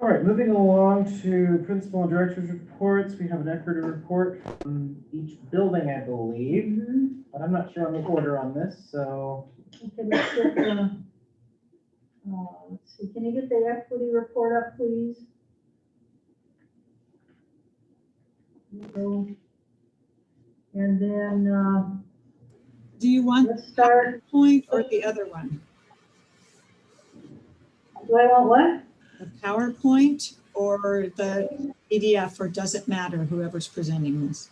All right, moving along to principal and director's reports. We have an equity report from each building, I believe, but I'm not sure on the order on this, so. Okay, let's get the, let's see, can you get the equity report up, please? So, and then Do you want let's start. point or the other one? Do I want what? The PowerPoint or the PDF, or does it matter, whoever's presenting this?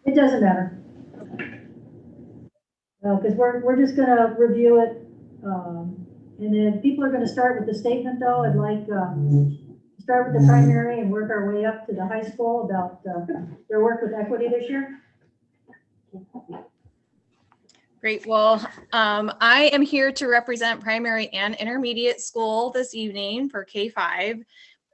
It doesn't matter. Because we're just gonna review it. And then people are gonna start with the statement though. I'd like start with the primary and work our way up to the high school about their work with equity this year. Great. Well, I am here to represent primary and intermediate school this evening for K-5.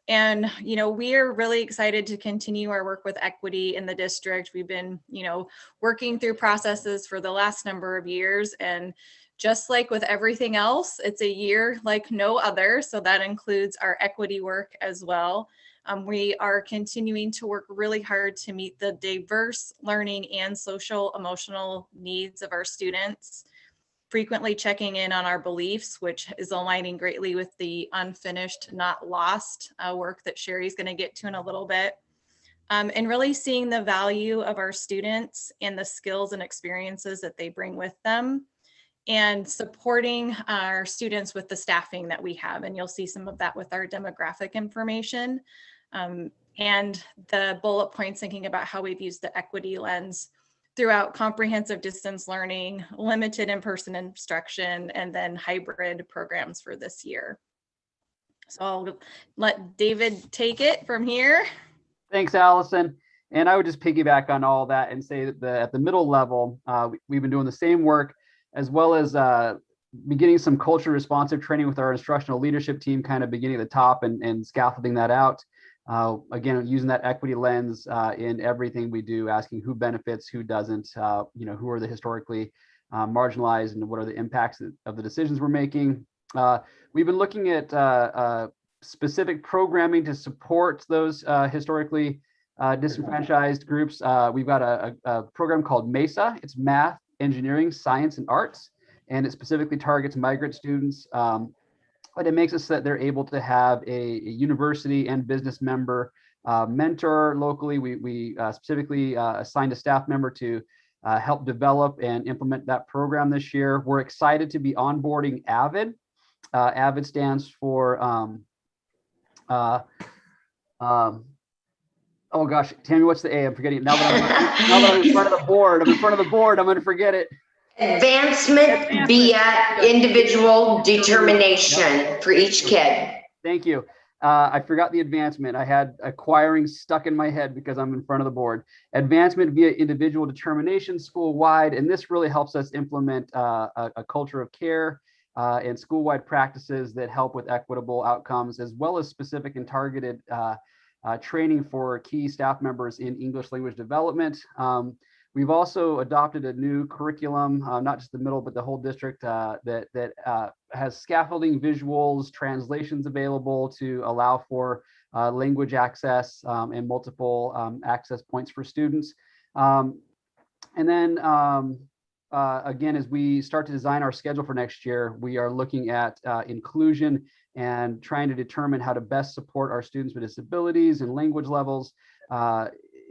And, you know, we are really excited to continue our work with equity in the district. We've been, you know, working through processes for the last number of years. And just like with everything else, it's a year like no other. So that includes our equity work as well. We are continuing to work really hard to meet the diverse learning and social emotional needs of our students, frequently checking in on our beliefs, which is aligning greatly with the unfinished, not lost work that Sherry's going to get to in a little bit. And really seeing the value of our students and the skills and experiences that they bring with them. and supporting our students with the staffing that we have. And you'll see some of that with our demographic information. And the bullet points thinking about how we've used the equity lens throughout comprehensive distance learning, limited in-person instruction, and then hybrid programs for this year. So I'll let David take it from here. Thanks, Allison. And I would just piggyback on all that and say that at the middle level, we've been doing the same work, as well as beginning some culture responsive training with our instructional leadership team, kind of beginning at the top and scaffolding that out. Again, using that equity lens in everything we do, asking who benefits, who doesn't, who are the historically marginalized, and what are the impacts of the decisions we're making. We've been looking at specific programming to support those historically disenfranchised groups. We've got a program called MESA. It's Math, Engineering, Science, and Arts, and it specifically targets migrant students. But it makes it so that they're able to have a university and business member mentor locally. We specifically assigned a staff member to help develop and implement that program this year. We're excited to be onboarding Avid. Avid stands for, oh gosh, Tammy, what's the A? I'm forgetting it. Now that I'm in front of the board, I'm going to forget it. Advancement via individual determination for each kid. Thank you. I forgot the advancement. I had acquiring stuck in my head because I'm in front of the board. Advancement via individual determination school-wide, and this really helps us implement a culture of care and school-wide practices that help with equitable outcomes, as well as specific and targeted training for key staff members in English language development. We've also adopted a new curriculum, not just the middle, but the whole district that has scaffolding, visuals, translations available to allow for language access and multiple access points for students. And then again, as we start to design our schedule for next year, we are looking at inclusion and trying to determine how to best support our students with disabilities and language levels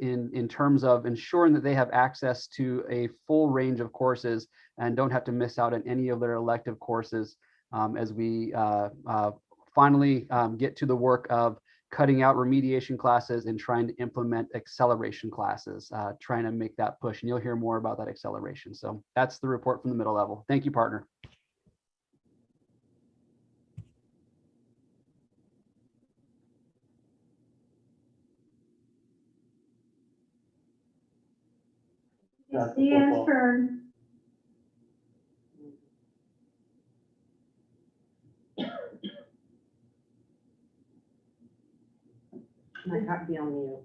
in terms of ensuring that they have access to a full range of courses and don't have to miss out on any of their elective courses as we finally get to the work of cutting out remediation classes and trying to implement acceleration classes, trying to make that push. And you'll hear more about that acceleration. So that's the report from the middle level. Thank you, partner. That's Deanne's football. turn. Might have to be on mute.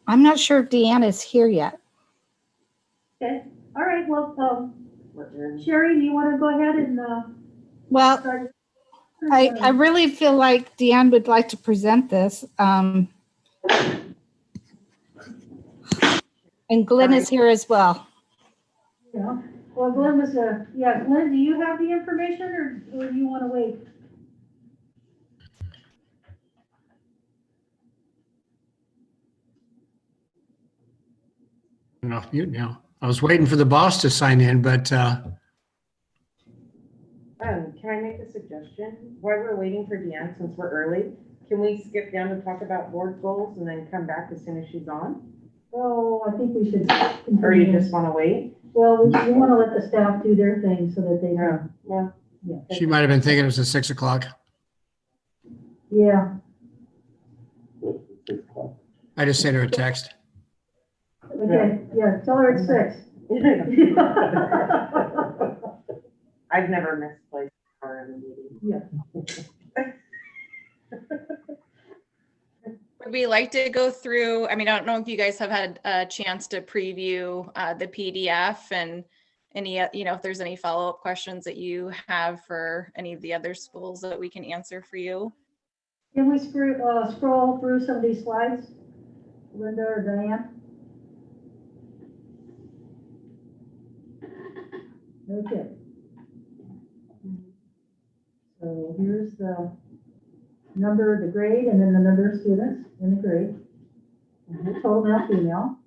I'm not sure if Deanna is here yet. Okay, all right, well, What room? Sherry, do you want to go ahead and Well, start? I really feel like Deanne would like to present this. And Glenn is here as well. Yeah, well, Glenn was, yeah, Glenn, do you have the information or do you want to wait? I'm off mute now. I was waiting for the boss to sign in, but Can I make a suggestion? While we're waiting for Deanne, since we're early, can we skip down to talk about board goals and then come back as soon as she's on? Oh, I think we should. Or you just want to wait? Well, we want to let the staff do their thing so that they Yeah, can, well, yeah. she might have been thinking it was at 6 o'clock. Yeah, I just sent her a text. okay, yeah, tell her it's 6. I've never misplaced her in a meeting. Yeah. Would we like to go through, I mean, I don't know if you guys have had a chance to preview the PDF and any, if there's any follow-up questions that you have for any of the other schools that we can answer for you. Can we scroll through some of these slides, Linda or Diane? Okay. So here's the number, the grade, and then the number of students in the grade. Total male, female.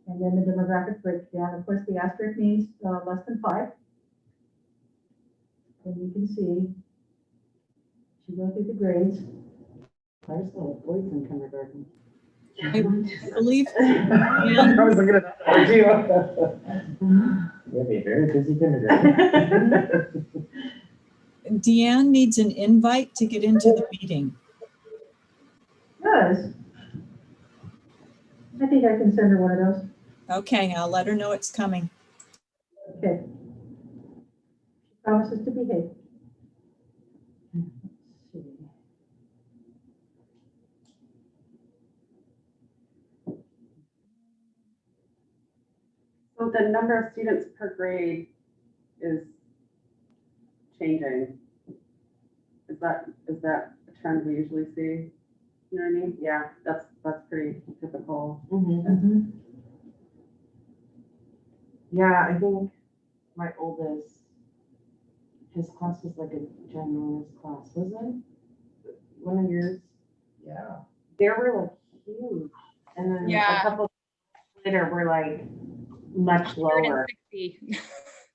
And then the demographic breakdown. Of course, the asterisk means less than 5. And you can see, she go through the grades. I just saw boys in kindergarten. I believe I was looking at that too. You'll be a very busy kindergarten. Deanne needs an invite to get into the meeting. Does. I think I can send her one of those. Okay, I'll let her know it's coming. Okay. She promises to behave. Let's see. So the number of students per grade is changing. Is that a trend we usually see? You know what I mean? Yeah, that's pretty typical. Mhm. Yeah, I think my oldest, his class was like a ginormous class, wasn't it? One of yours? Yeah. They were like huge. And then Yeah. a couple later, we're like much lower. 160,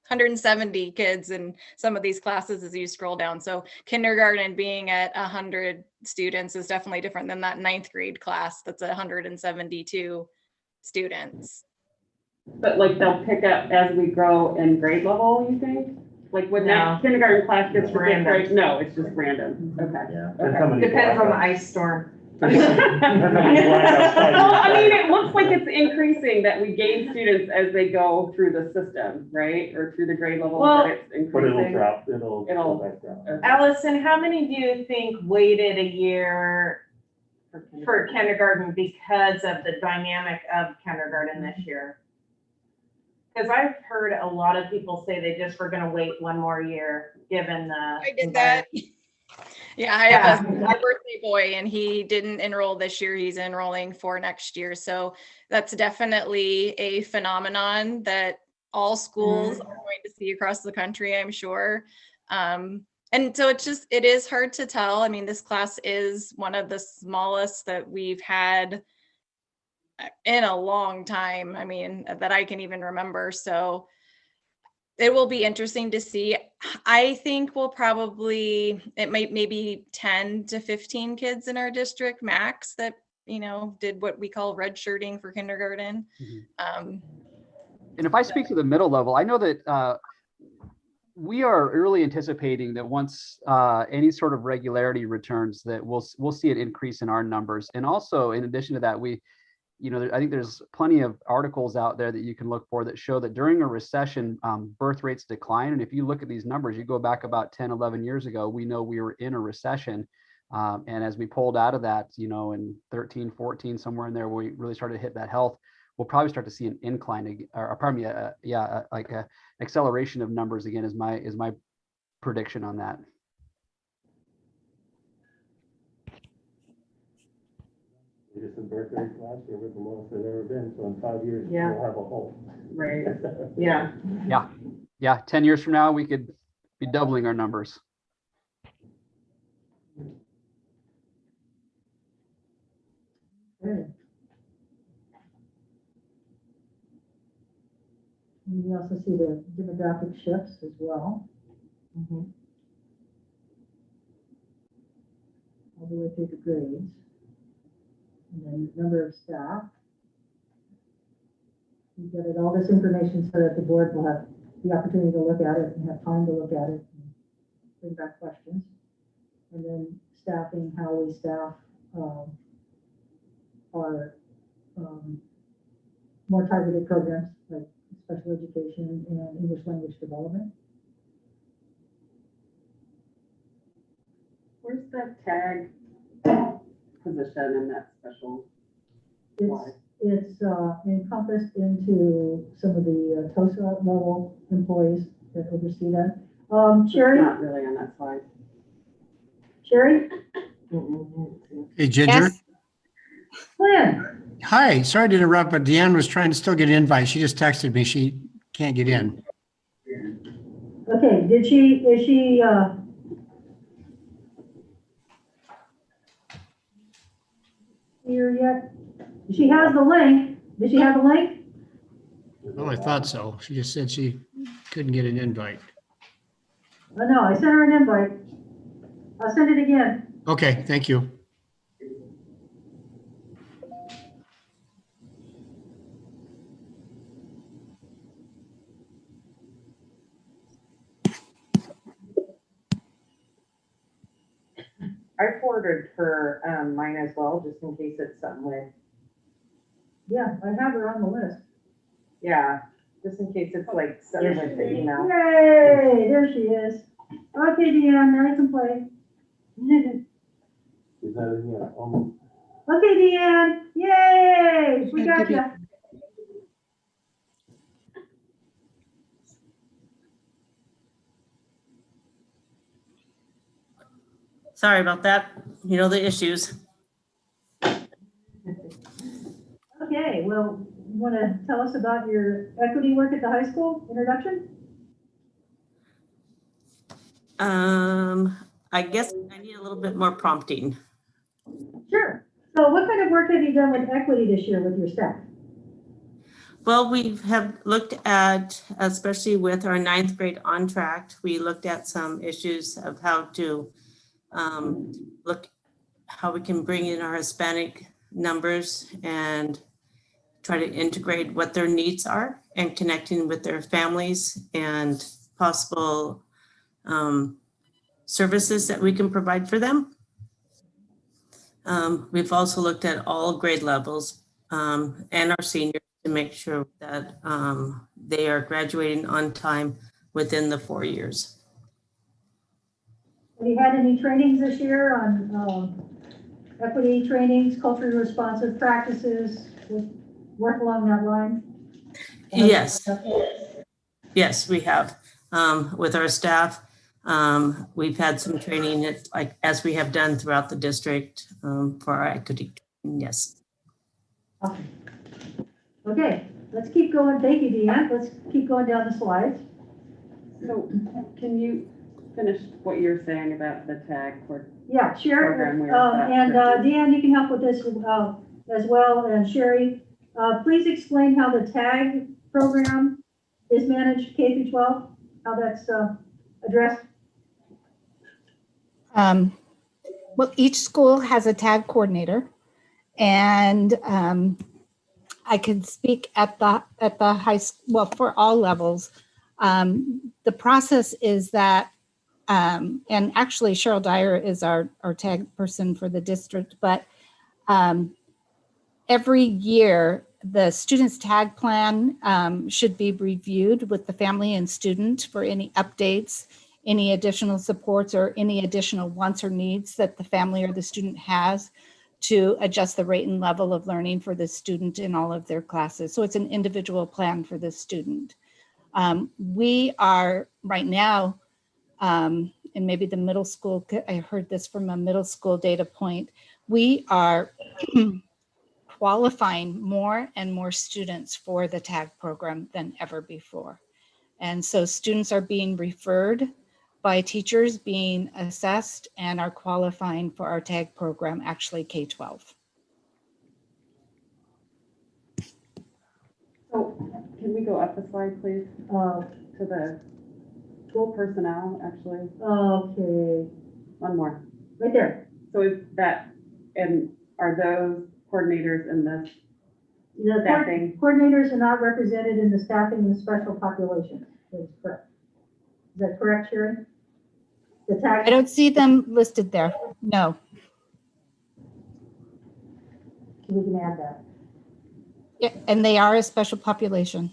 170 kids in some of these classes as you scroll down. So kindergarten being at 100 students is definitely different than that 9th grade class that's 172 students. But like they'll pick up as we grow in grade level, you think? Like when that No. kindergarten class gets It's to fifth random. grade? No, it's just random. Okay. Yeah. Okay. Depends on the ice storm. Well, I mean, it looks like it's increasing, that we gain students as they go through the system, right? Or through the grade level, Well, that it's increasing. But it'll drop, it'll It'll- go back down. Okay. Allison, how many do you think waited a year for kindergarten because of the dynamic of kindergarten this year? Because I've heard a lot of people say they just were gonna wait one more year, given the. I did that. Yeah, I have a birthday boy and he didn't enroll this year. He's enrolling for next year. So that's definitely a phenomenon that all schools are going to see across the country, I'm sure. And so it is hard to tell. I mean, this class is one of the smallest that we've had in a long time. I mean, that I can even remember. So it will be interesting to see. I think we'll probably, it might maybe 10 to 15 kids in our district max that, did what we call redshirting for kindergarten. And if I speak to the middle level, I know that we are really anticipating that once any sort of regularity returns, that we'll see an increase in our numbers. And also, in addition to that, I think there's plenty of articles out there that you can look for that show that during a recession, birth rates decline. And if you look at these numbers, you go back about 10, 11 years ago, we know we were in a recession. And as we pulled out of that, in 13, 14, somewhere in there, we really started to hit that health. We'll probably start to see an incline, or pardon me, like a acceleration of numbers again is my prediction on that. Just birth rate last year was the lowest they've ever been, so in 5 years, Yeah. we'll have a hole. Right. Yeah. Yeah, 10 years from now, we could be doubling our numbers. Good. And we also see the demographic shifts as well. All the way through the grades. And then number of staff. We've got all this information so that the board will have the opportunity to look at it and have time to look at it and bring back questions. And then staffing, how we staff our more targeted programs like special education and English language development. Where's the tag position in that special slide? It's encompassed into some of the TOSA level employees that oversee that. Sherry? It's not really on that slide. Sherry? Hey, Ginger. Yes. Lynn? Hi, sorry to interrupt, but Deanne was trying to still get an invite. She just texted me. She can't get in. Okay, is she, see her yet? She has the link. Did she have the link? Oh, I thought so. She just said she couldn't get an invite. Oh, no, I sent her an invite. I'll send it again. Okay, thank you. I forwarded her, mine as well, just in case it's something with, Yeah, I have her on the list. yeah, just in case it's like something with the email. Yay, there she is. Okay, Deanne, now you can play. Is that in here? Okay, Deanne, yay, we got you. Sorry about that. You know the issues. Okay, well, you want to tell us about your equity work at the high school, introduction? I guess I need a little bit more prompting. Sure. So what kind of work have you done with equity this year with your staff? Well, we have looked at, especially with our 9th grade on track, we looked at some issues of how to look how we can bring in our Hispanic numbers and try to integrate what their needs are and connecting with their families and possible services that we can provide for them. We've also looked at all grade levels and our seniors to make sure that they are graduating on time within the 4 years. Have you had any trainings this year on equity trainings, culturally responsive practices, work along that line? Yes. Yes, we have. With our staff, we've had some training as we have done throughout the district for our equity. Yes. Awesome. Okay, let's keep going. Thank you, Deanne. Let's keep going down the slides. So can you finish what you're saying about the tag Yeah, Sherry, program? and Deanne, you can help with this as well. And Sherry, please explain how the tag program is managed K through 12, how that's addressed. Well, each school has a tag coordinator, and I can speak at the high school, well, for all levels. The process is that, and actually Cheryl Dyer is our tag person for the district, but every year the student's tag plan should be reviewed with the family and student for any updates, any additional supports, or any additional wants or needs that the family or the student has to adjust the rate and level of learning for the student in all of their classes. So it's an individual plan for the student. We are right now, and maybe the middle school, I heard this from a middle school data point, we are qualifying more and more students for the tag program than ever before. And so students are being referred by teachers, being assessed, and are qualifying for our tag program, actually K-12. So can we go up a slide, please, to the school personnel, actually? Okay. One more. Right there. So is that, and are those coordinators in this The staffing? coordinators are not represented in the staffing in the special population. That's correct. Is that correct, Sherry? The tag. I don't see them listed there. No. We can add that. Yeah, and they are a special population.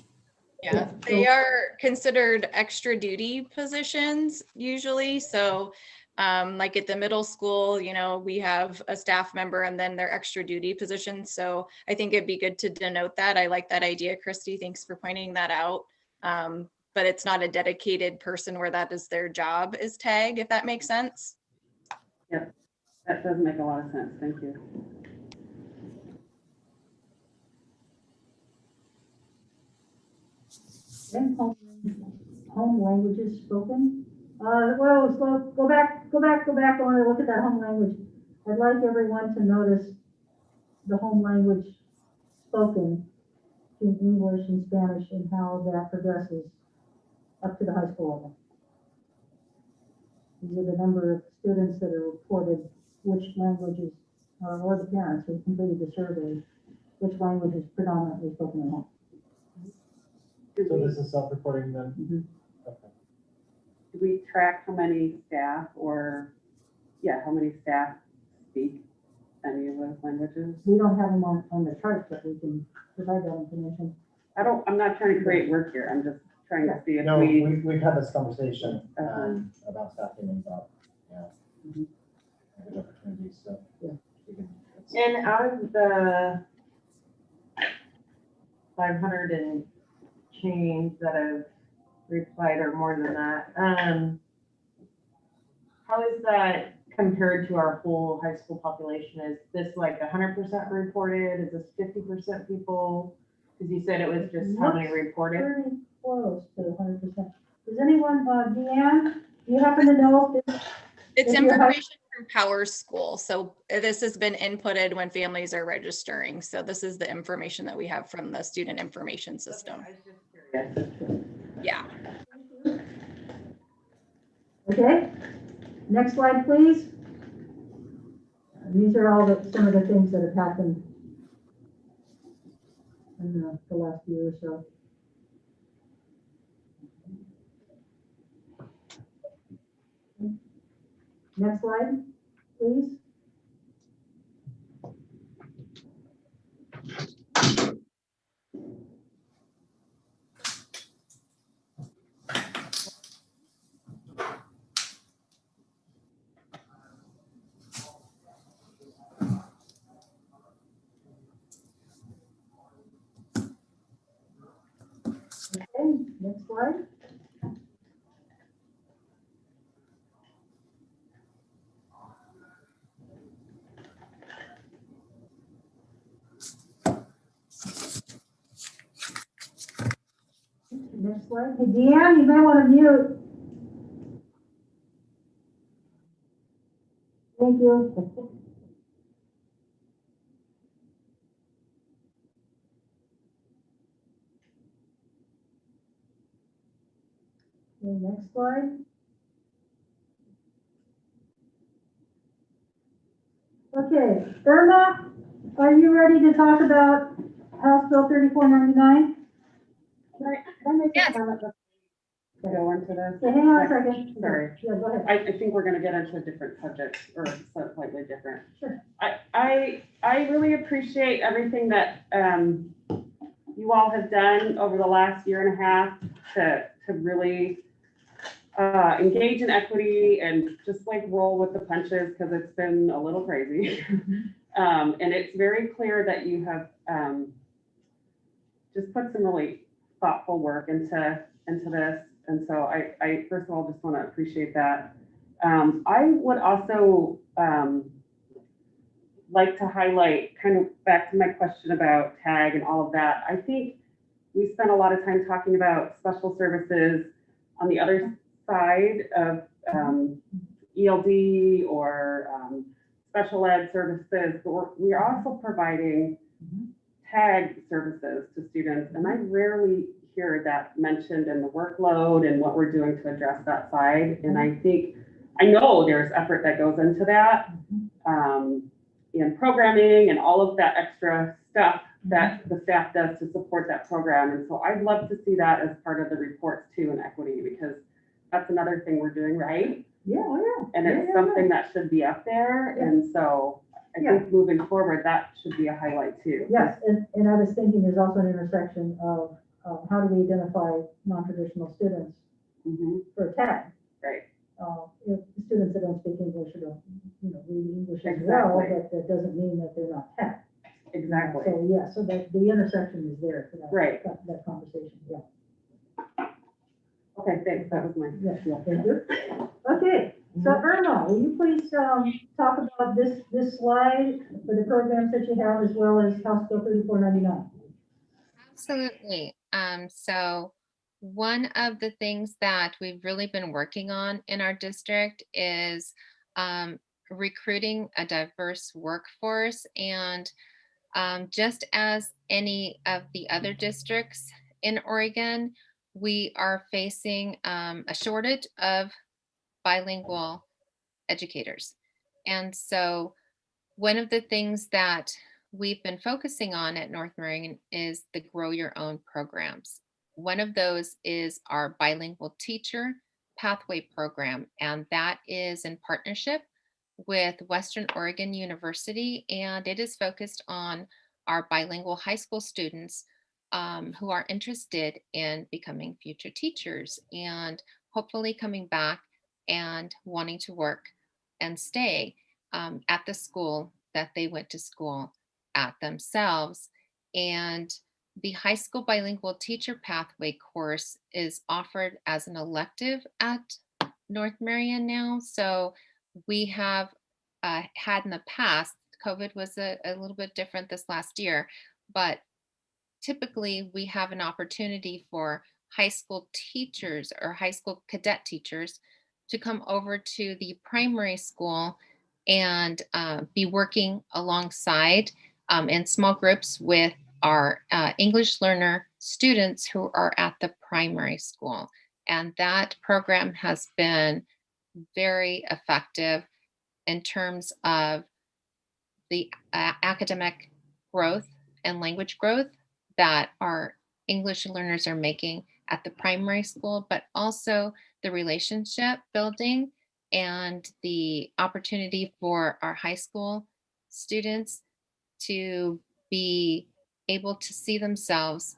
Yeah, they are considered extra duty positions usually. So like at the middle school, you know, we have a staff member and then their extra duty positions. So I think it'd be good to denote that. I like that idea, Christy. Thanks for pointing that out. But it's not a dedicated person where that is their job is tag, if that makes sense. Yep, that does make a lot of sense. Thank you. And home languages spoken. Well, go back. I want to look at that home language. I'd like everyone to notice the home language spoken in English and Spanish and how that progresses up to the high school level. These are the number of students that are reported which languages, or the parents who completed the survey, which language is predominantly spoken at home. So this is self-reporting then? Okay. Do we track how many staff how many staff speak any of those languages? We don't have them on the chart, but we can provide that information. I'm not trying to create work here. I'm just trying to see if No, we. we've had this conversation Uh-huh. about staffing and about, Mhm. good opportunities, so. Yeah. we can- And out of the 500 and change that have replied, or more than that, how is that compared to our whole high school population? Is this like 100% reported? Is this 50% people? Because you said it was just how many reported? Pretty close to 100%. Does anyone, Deanne, do you happen to know if this? It's if your high- information from Power School. So this has been inputted when families are registering. So this is the information that we have from the student information system. I was just curious. Yeah. Okay, next slide, please. And these are all some of the things that have happened in the last year or so. Next slide, please. Okay, next slide. Next slide. Hey, Deanne, you may want to mute. Thank you. Okay, next slide. Okay, Irma, are you ready to talk about House Bill 3499? Can I make Yes. a comment before we go into this? Okay, hang on a second. Sorry. Yeah, go ahead. I think we're gonna get into a different subject or slightly different. Sure. I really appreciate everything that you all have done over the last year and a half to really engage in equity and just like roll with the punches because it's been a little crazy. And it's very clear that you have just put some really thoughtful work into this. And so I first of all just want to appreciate that. I would also like to highlight, kind of back to my question about tag and all of that. I think we spent a lot of time talking about special services on the other side of ELD or special ed services, but we are also providing tag services to students. And I rarely hear that mentioned in the workload and what we're doing to address that side. And I know there's effort that goes into that. In programming and all of that extra stuff that the staff does to support that program. And so I'd love to see that as part of the reports too in equity, because that's another thing we're doing right. Yeah, oh yeah. And it's something that should be up there. And so I think moving forward, that should be a highlight too. Yes, and I was thinking there's also an intersection of how do we identify non-traditional students for a tag? Right. If the students that don't speak English or don't, read English as well, but that doesn't mean that they're not tag. Exactly. So yeah, so that the intersection is there for that. Right. That conversation, yeah. Okay, thanks. That was my. Yes, yeah, thank you. Okay, so Irma, will you please talk about this slide for the programs that you have as well as House Bill 3499? Absolutely. So one of the things that we've really been working on in our district is recruiting a diverse workforce. And Just as any of the other districts in Oregon, we are facing a shortage of bilingual educators. And so one of the things that we've been focusing on at North Marian is the Grow Your Own programs. One of those is our Bilingual Teacher Pathway program, and that is in partnership with Western Oregon University, and it is focused on our bilingual high school students who are interested in becoming future teachers and hopefully coming back and wanting to work and stay at the school that they went to school at themselves. And the high school bilingual teacher pathway course is offered as an elective at North Marian now. So we have had in the past, COVID was a little bit different this last year, but typically we have an opportunity for high school teachers or high school cadet teachers to come over to the primary school and be working alongside in small groups with our English learner students who are at the primary school. And that program has been very effective in terms of the academic growth and language growth that our English learners are making at the primary school, but also the relationship building and the opportunity for our high school students to be able to see themselves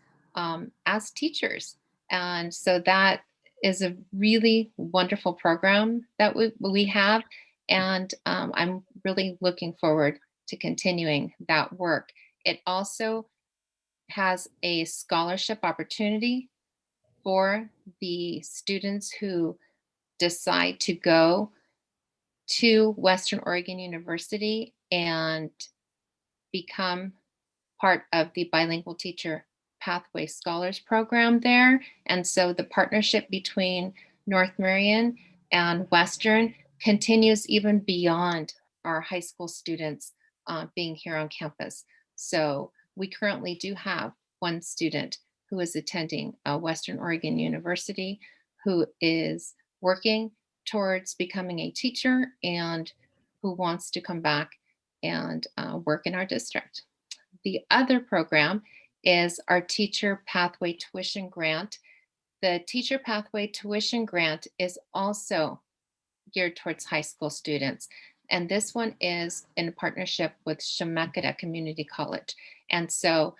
as teachers. And so that is a really wonderful program that we have. And I'm really looking forward to continuing that work. It also has a scholarship opportunity for the students who decide to go to Western Oregon University and become part of the Bilingual Teacher Pathway Scholars Program there. And so the partnership between North Marian and Western continues even beyond our high school students being here on campus. So we currently do have one student who is attending Western Oregon University who is working towards becoming a teacher and who wants to come back and work in our district. The other program is our Teacher Pathway Tuition Grant. The Teacher Pathway Tuition Grant is also geared towards high school students. And this one is in partnership with Chemeketa Community College. And so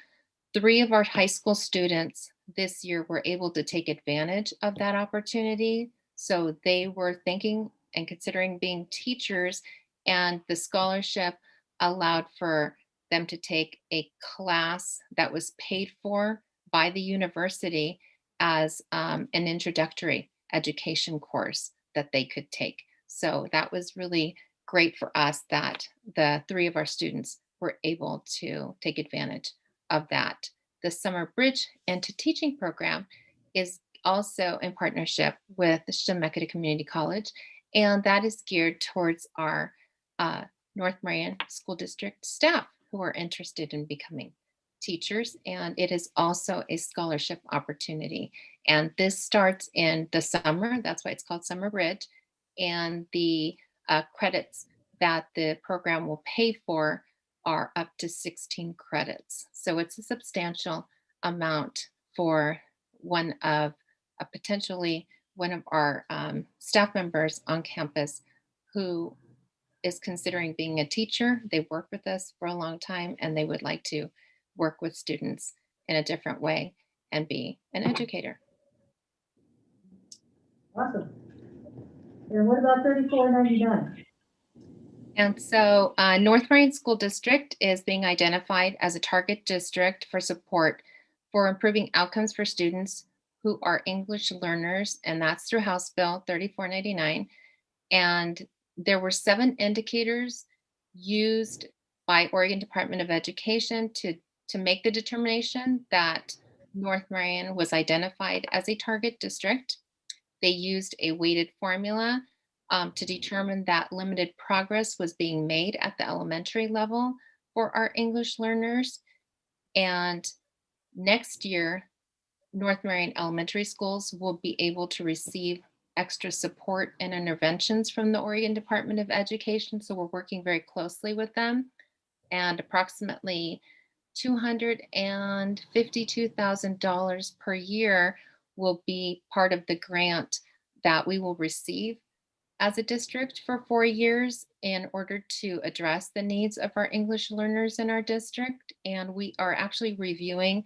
3 of our high school students this year were able to take advantage of that opportunity. So they were thinking and considering being teachers, and the scholarship allowed for them to take a class that was paid for by the university as an introductory education course that they could take. So that was really great for us that the 3 of our students were able to take advantage of that. The Summer Bridge into Teaching program is also in partnership with the Chemeketa Community College, and that is geared towards our North Marian School District staff who are interested in becoming teachers, and it is also a scholarship opportunity. And this starts in the summer, that's why it's called Summer Bridge, and the credits that the program will pay for are up to 16 credits. So it's a substantial amount for potentially one of our staff members on campus who is considering being a teacher. They work with us for a long time and they would like to work with students in a different way and be an educator. Awesome. And what about 3499? And so North Marian School District is being identified as a target district for support for improving outcomes for students who are English learners, and that's through House Bill 3499. And there were 7 indicators used by Oregon Department of Education to make the determination that North Marian was identified as a target district. They used a weighted formula to determine that limited progress was being made at the elementary level for our English learners. And next year, North Marian Elementary Schools will be able to receive extra support and interventions from the Oregon Department of Education. So we're working very closely with them, and approximately $252,000 per year will be part of the grant that we will receive as a district for 4 years in order to address the needs of our English learners in our district. And we are actually reviewing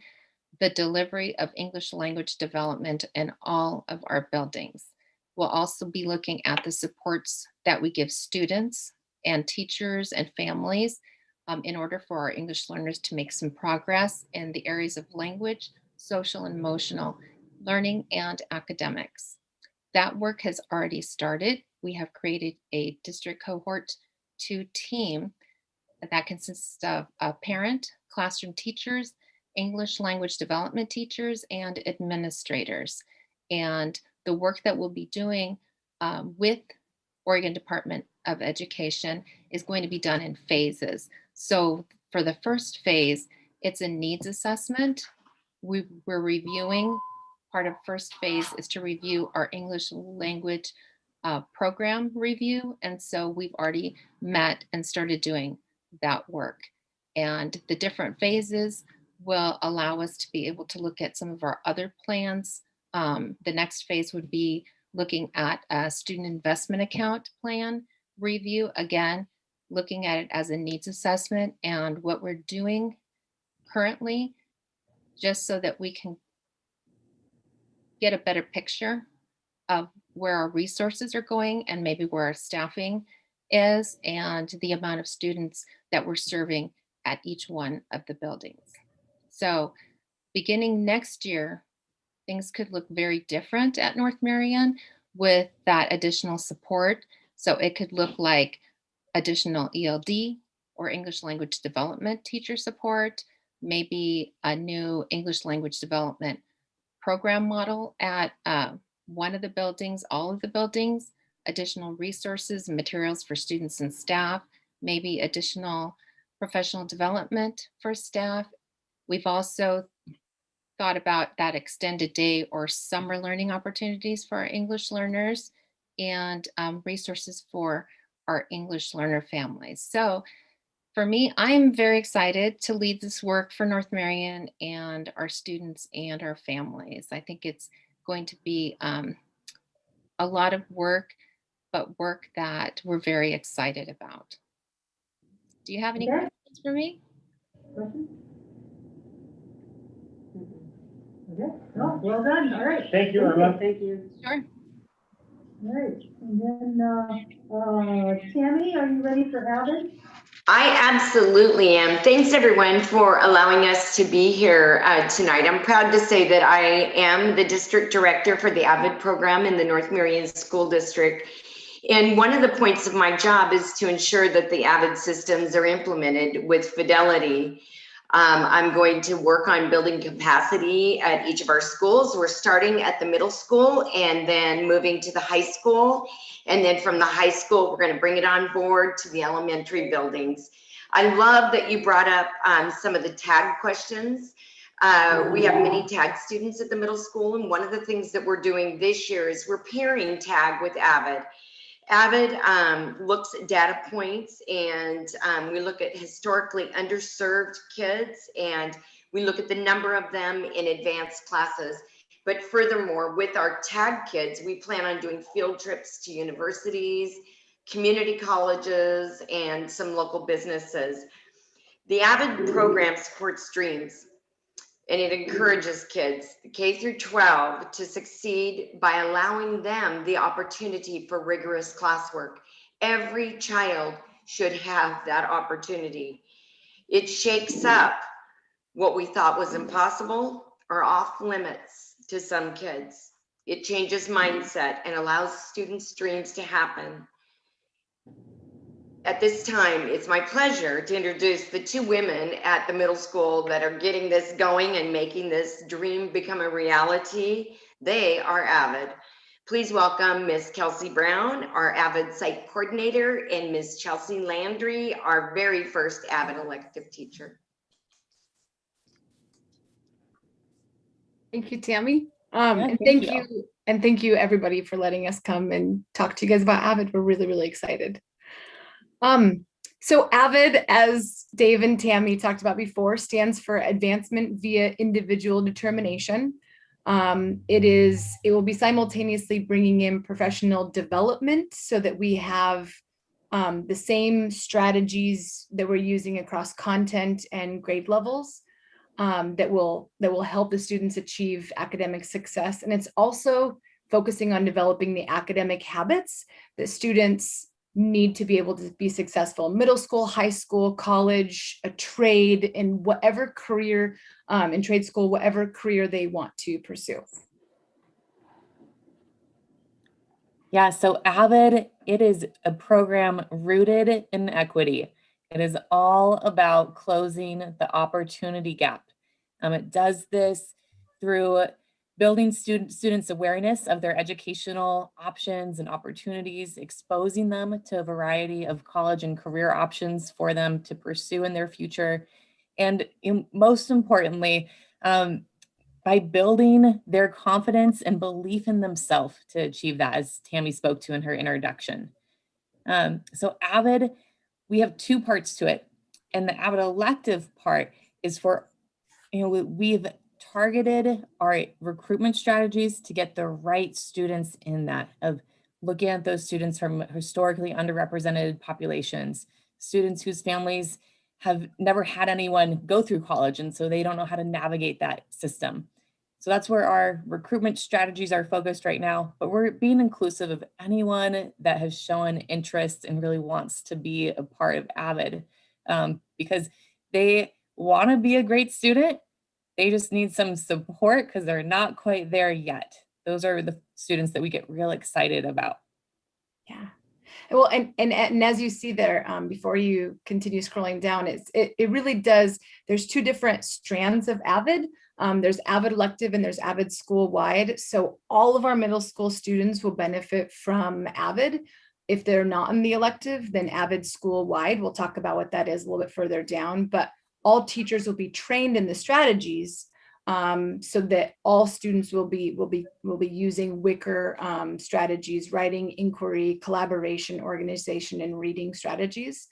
the delivery of English language development in all of our buildings. We'll also be looking at the supports that we give students and teachers and families in order for our English learners to make some progress in the areas of language, social and emotional learning, and academics. That work has already started. We have created a district cohort 2 team that consists of a parent, classroom teachers, English language development teachers, and administrators. And the work that we'll be doing with Oregon Department of Education is going to be done in phases. So for the first phase, it's a needs assessment. We're reviewing, part of first phase is to review our English language program review. And so we've already met and started doing that work. And the different phases will allow us to be able to look at some of our other plans. The next phase would be looking at a student investment account plan review, again, looking at it as a needs assessment and what we're doing currently, just so that we can get a better picture of where our resources are going and maybe where our staffing is and the amount of students that we're serving at each one of the buildings. So beginning next year, things could look very different at North Marian with that additional support. So it could look like additional ELD or English language development teacher support, maybe a new English language development program model at one of the buildings, all of the buildings, additional resources and materials for students and staff, maybe additional professional development for staff. We've also thought about that extended day or summer learning opportunities for our English learners and resources for our English learner families. So for me, I'm very excited to lead this work for North Marian and our students and our families. I think it's going to be a lot of work, but work that we're very excited about. Do you have any questions for me? Questions? Okay, no, well done, all right. Thank you, Irma. Thank you. Sure. All right, and then Tammy, are you ready for Avid? I absolutely am. Thanks everyone for allowing us to be here tonight. I'm proud to say that I am the district director for the Avid program in the North Marian School District. And one of the points of my job is to ensure that the Avid systems are implemented with fidelity. I'm going to work on building capacity at each of our schools. We're starting at the middle school and then moving to the high school. And then from the high school, we're going to bring it on board to the elementary buildings. I love that you brought up some of the tag questions. We have many tag students at the middle school. And one of the things that we're doing this year is we're pairing tag with Avid. Avid looks at data points and we look at historically underserved kids and we look at the number of them in advanced classes. But furthermore, with our tag kids, we plan on doing field trips to universities, community colleges, and some local businesses. The Avid program supports dreams. And it encourages kids, K through 12, to succeed by allowing them the opportunity for rigorous classwork. Every child should have that opportunity. It shakes up what we thought was impossible or off limits to some kids. It changes mindset and allows students' dreams to happen. At this time, it's my pleasure to introduce the 2 women at the middle school that are getting this going and making this dream become a reality. They are Avid. Please welcome Ms. Kelsey Brown, our Avid Site Coordinator, and Ms. Chelsea Landry, our very first Avid Elective teacher. Thank you, Tammy. Yeah, And thank you. thank you everybody for letting us come and talk to you guys about Avid. We're really, really excited. So Avid, as Dave and Tammy talked about before, stands for Advancement via Individual Determination. It will be simultaneously bringing in professional development so that we have the same strategies that we're using across content and grade levels that will help the students achieve academic success. And it's also focusing on developing the academic habits that students need to be able to be successful in middle school, high school, college, a trade, in whatever career, in trade school, whatever career they want to pursue. Yeah, so Avid, it is a program rooted in equity. It is all about closing the opportunity gap. It does this through building students' awareness of their educational options and opportunities, exposing them to a variety of college and career options for them to pursue in their future. And most importantly, by building their confidence and belief in themselves to achieve that, as Tammy spoke to in her introduction. So Avid, we have two parts to it. And the Avid Elective part is for, we've targeted our recruitment strategies to get the right students in that, of looking at those students from historically underrepresented populations, students whose families have never had anyone go through college, and so they don't know how to navigate that system. So that's where our recruitment strategies are focused right now, but we're being inclusive of anyone that has shown interest and really wants to be a part of Avid, because they want to be a great student. They just need some support because they're not quite there yet. Those are the students that we get real excited about. Yeah. Well, and as you see there, before you continue scrolling down, it really does, there's two different strands of Avid. There's Avid Elective and there's Avid School-wide. So all of our middle school students will benefit from Avid. If they're not in the elective, then Avid School-wide. We'll talk about what that is a little bit further down, but all teachers will be trained in the strategies so that all students will be using Wicker strategies, writing, inquiry, collaboration, organization, and reading strategies.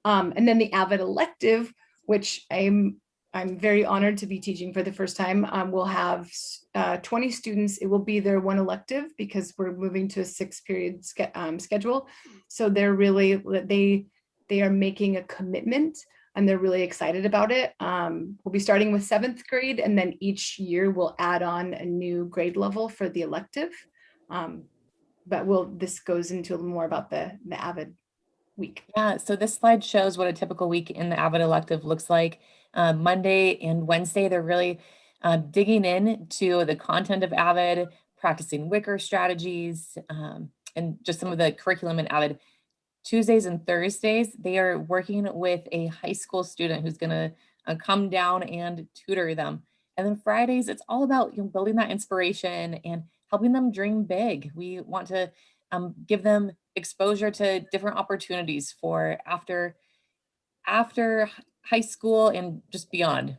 And then the Avid Elective, which I'm very honored to be teaching for the first time, will have 20 students. It will be their one elective because we're moving to a 6-period schedule. So they're really, they are making a commitment and they're really excited about it. We'll be starting with 7th grade, and then each year we'll add on a new grade level for the elective. But this goes into a little more about the Avid week. Yeah, so this slide shows what a typical week in the Avid Elective looks like. Monday and Wednesday, they're really digging into the content of Avid, practicing Wicker strategies, and just some of the curriculum in Avid. Tuesdays and Thursdays, they are working with a high school student who's going to come down and tutor them. And then Fridays, it's all about building that inspiration and helping them dream big. We want to give them exposure to different opportunities for after high school and just beyond.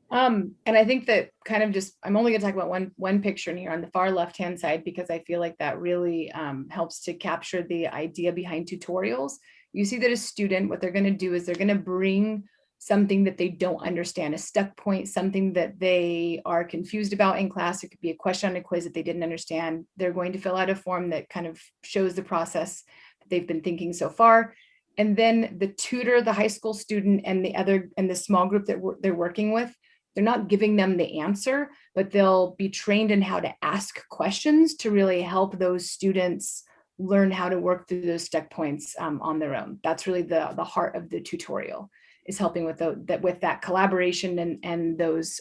And I think that kind of just, I'm only gonna talk about one picture in here on the far left-hand side, because I feel like that really helps to capture the idea behind tutorials. You see that a student, what they're gonna do is they're gonna bring something that they don't understand, a stuck point, something that they are confused about in class. It could be a question on a quiz that they didn't understand. They're going to fill out a form that kind of shows the process that they've been thinking so far. And then the tutor, the high school student, and the small group that they're working with, they're not giving them the answer, but they'll be trained in how to ask questions to really help those students learn how to work through those stuck points on their own. That's really the heart of the tutorial, is helping with that collaboration and those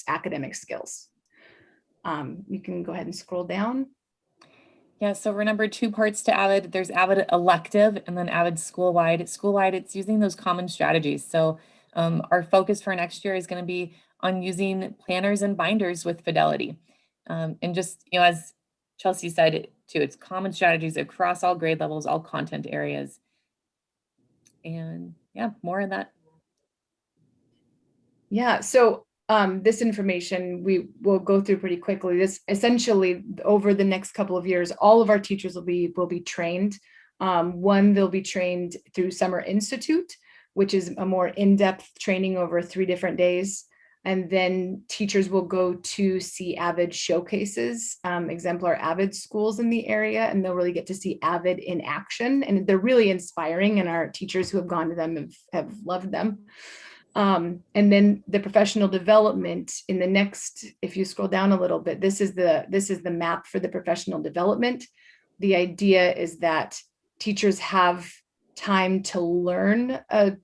academic skills. You can go ahead and scroll down. Yeah, so remember, 2 parts to Avid. There's Avid Elective and then Avid School-wide. School-wide, it's using those common strategies. So our focus for next year is going to be on using planners and binders with fidelity. And just, as Chelsea said it too, it's common strategies across all grade levels, all content areas. And yeah, more on that. Yeah, so this information we will go through pretty quickly. This essentially over the next couple of years, all of our teachers will be trained. One, they'll be trained through Summer Institute, which is a more in-depth training over 3 different days. And then teachers will go to see Avid showcases, exemplar Avid schools in the area, and they'll really get to see Avid in action. And they're really inspiring, and our teachers who have gone to them have loved them. And then the professional development in the next, if you scroll down a little bit, this is the map for the professional development. The idea is that teachers have time to learn a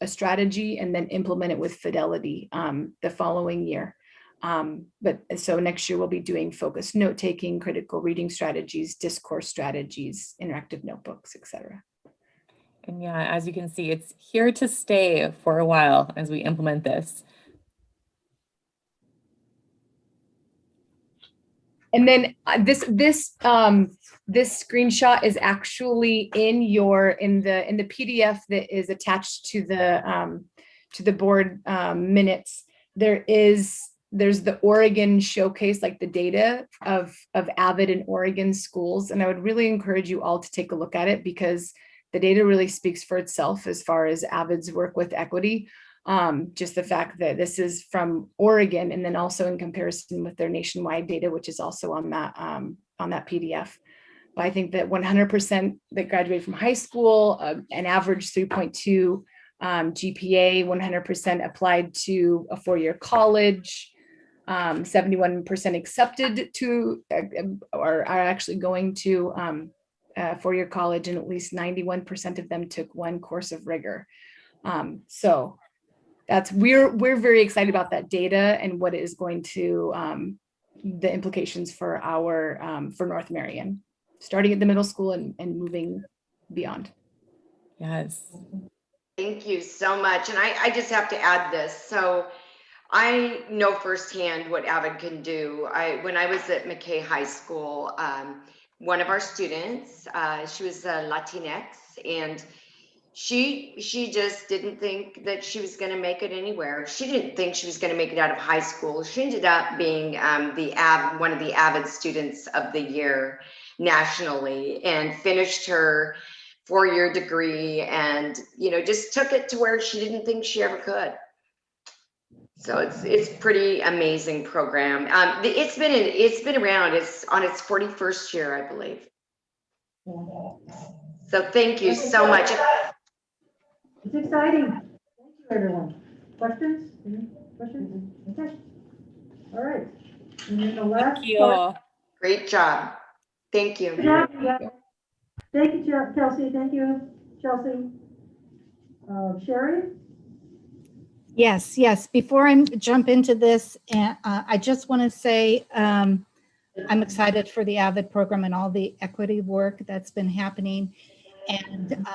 strategy and then implement it with fidelity the following year. But so next year we'll be doing focused note taking, critical reading strategies, discourse strategies, interactive notebooks, etc. And yeah, as you can see, it's here to stay for a while as we implement this. And then this screenshot is actually in the PDF that is attached to the board minutes. There's the Oregon showcase, like the data of Avid in Oregon schools, and I would really encourage you all to take a look at it because the data really speaks for itself as far as Avid's work with equity. Just the fact that this is from Oregon and then also in comparison with their nationwide data, which is also on that PDF. But I think that 100% that graduated from high school, an average 3.2 GPA, 100% applied to a 4-year college, 71% accepted to or are actually going to 4-year college, and at least 91% of them took 1 course of rigor. So we're very excited about that data and what it is going to the implications for for North Marian, starting at the middle school and moving beyond. Yes. Thank you so much. And I just have to add this. So I know firsthand what Avid can do. When I was at McKay High School, one of our students, she was a Latinx, and she just didn't think that she was going to make it anywhere. She didn't think she was going to make it out of high school. She ended up being one of the Avid Students of the Year nationally, and finished her 4-year degree, and just took it to where she didn't think she ever could. So it's pretty amazing program. It's been around. It's on its 41st year, I believe. So thank you so much. It's exciting. Thank you, everyone. Questions? Any questions? Okay. All right. And then the last part. Great job. Thank you. Yeah. Thank you, Kelsey. Thank you, Chelsea. Sherry? Yes. Before I jump into this, I just want to say I'm excited for the Avid program and all the equity work that's been happening. And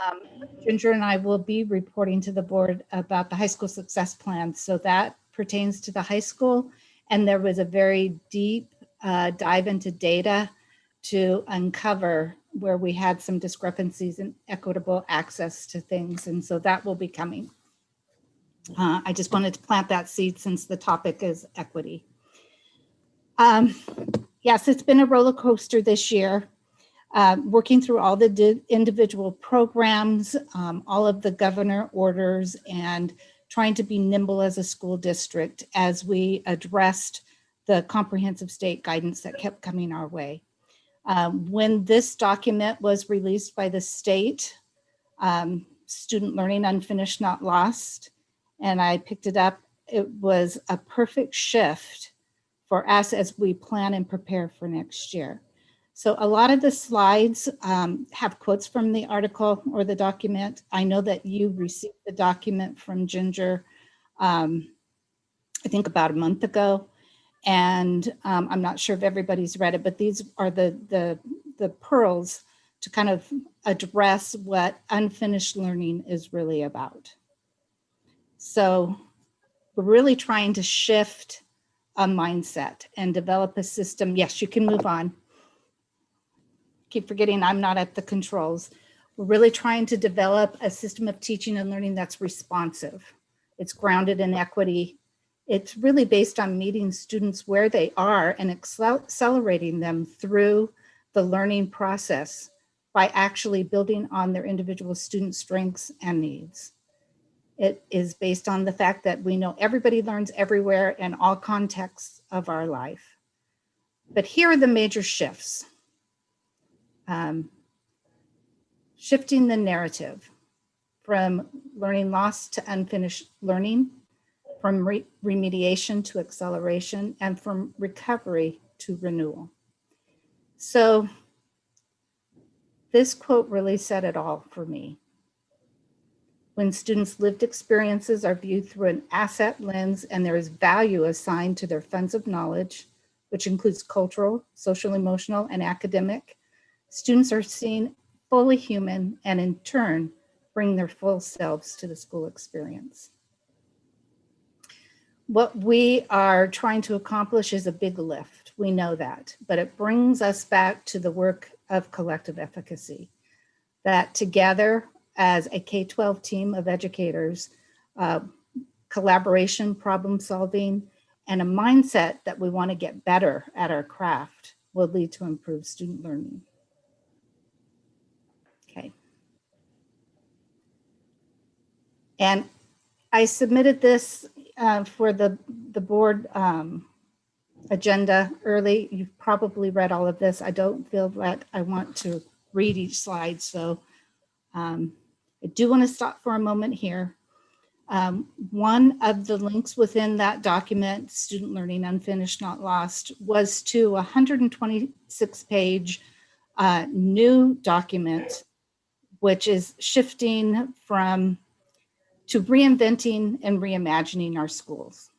Ginger and I will be reporting to the board about the high school success plan. So that pertains to the high school. And there was a very deep dive into data to uncover where we had some discrepancies in equitable access to things. And so that will be coming. I just wanted to plant that seed since the topic is equity. Yes, it's been a roller coaster this year. Working through all the individual programs, all of the governor orders, and trying to be nimble as a school district as we addressed the comprehensive state guidance that kept coming our way. When this document was released by the state, Student Learning Unfinished Not Lost, and I picked it up, it was a perfect shift for us as we plan and prepare for next year. So a lot of the slides have quotes from the article or the document. I know that you received the document from Ginger, I think about a month ago. And I'm not sure if everybody's read it, but these are the pearls to kind of address what unfinished learning is really about. So we're really trying to shift a mindset and develop a system. Yes, you can move on. Keep forgetting I'm not at the controls. We're really trying to develop a system of teaching and learning that's responsive. It's grounded in equity. It's really based on meeting students where they are and accelerating them through the learning process by actually building on their individual student strengths and needs. It is based on the fact that we know everybody learns everywhere in all contexts of our life. But here are the major shifts. Shifting the narrative from learning loss to unfinished learning, from remediation to acceleration, and from recovery to renewal. So this quote really said it all for me. When students' lived experiences are viewed through an asset lens and there is value assigned to their funds of knowledge, which includes cultural, social, emotional, and academic, students are seen fully human and in turn bring their full selves to the school experience. What we are trying to accomplish is a big lift. We know that, but it brings us back to the work of collective efficacy, that together as a K-12 team of educators, collaboration, problem solving, and a mindset that we want to get better at our craft will lead to improved student learning. Okay. And I submitted this for the board agenda early. You've probably read all of this. I don't feel that I want to read each slide, so I do want to stop for a moment here. One of the links within that document, Student Learning Unfinished Not Lost, was to a 126-page new document, which is shifting to reinventing and reimagining our schools.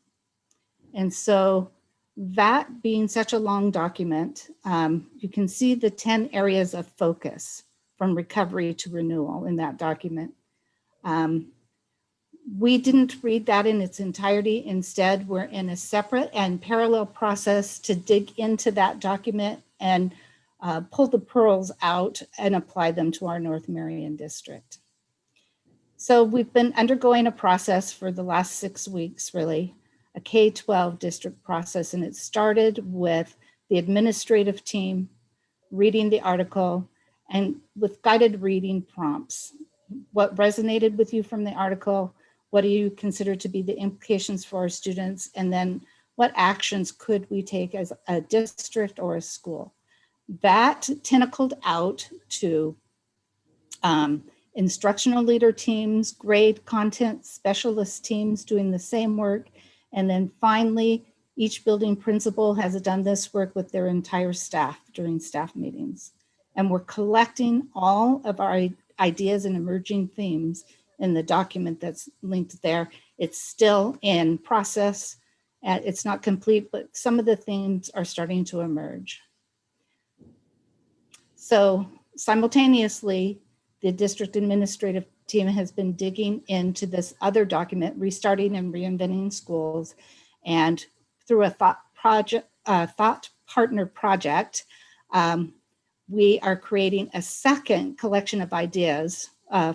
And so that being such a long document, you can see the 10 areas of focus from recovery to renewal in that document. We didn't read that in its entirety. Instead, we're in a separate and parallel process to dig into that document and pull the pearls out and apply them to our North Marian district. So we've been undergoing a process for the last 6 weeks, really, a K-12 district process, and it started with the administrative team reading the article and with guided reading prompts. What resonated with you from the article? What do you consider to be the implications for our students? And then what actions could we take as a district or a school? That tentacled out to instructional leader teams, grade content specialist teams doing the same work. And then finally, each building principal has done this work with their entire staff during staff meetings. And we're collecting all of our ideas and emerging themes in the document that's linked there. It's still in process. It's not complete, but some of the themes are starting to emerge. So simultaneously, the district administrative team has been digging into this other document, Restarting and Reinventing Schools, and through a thought partner project, we are creating a second collection of ideas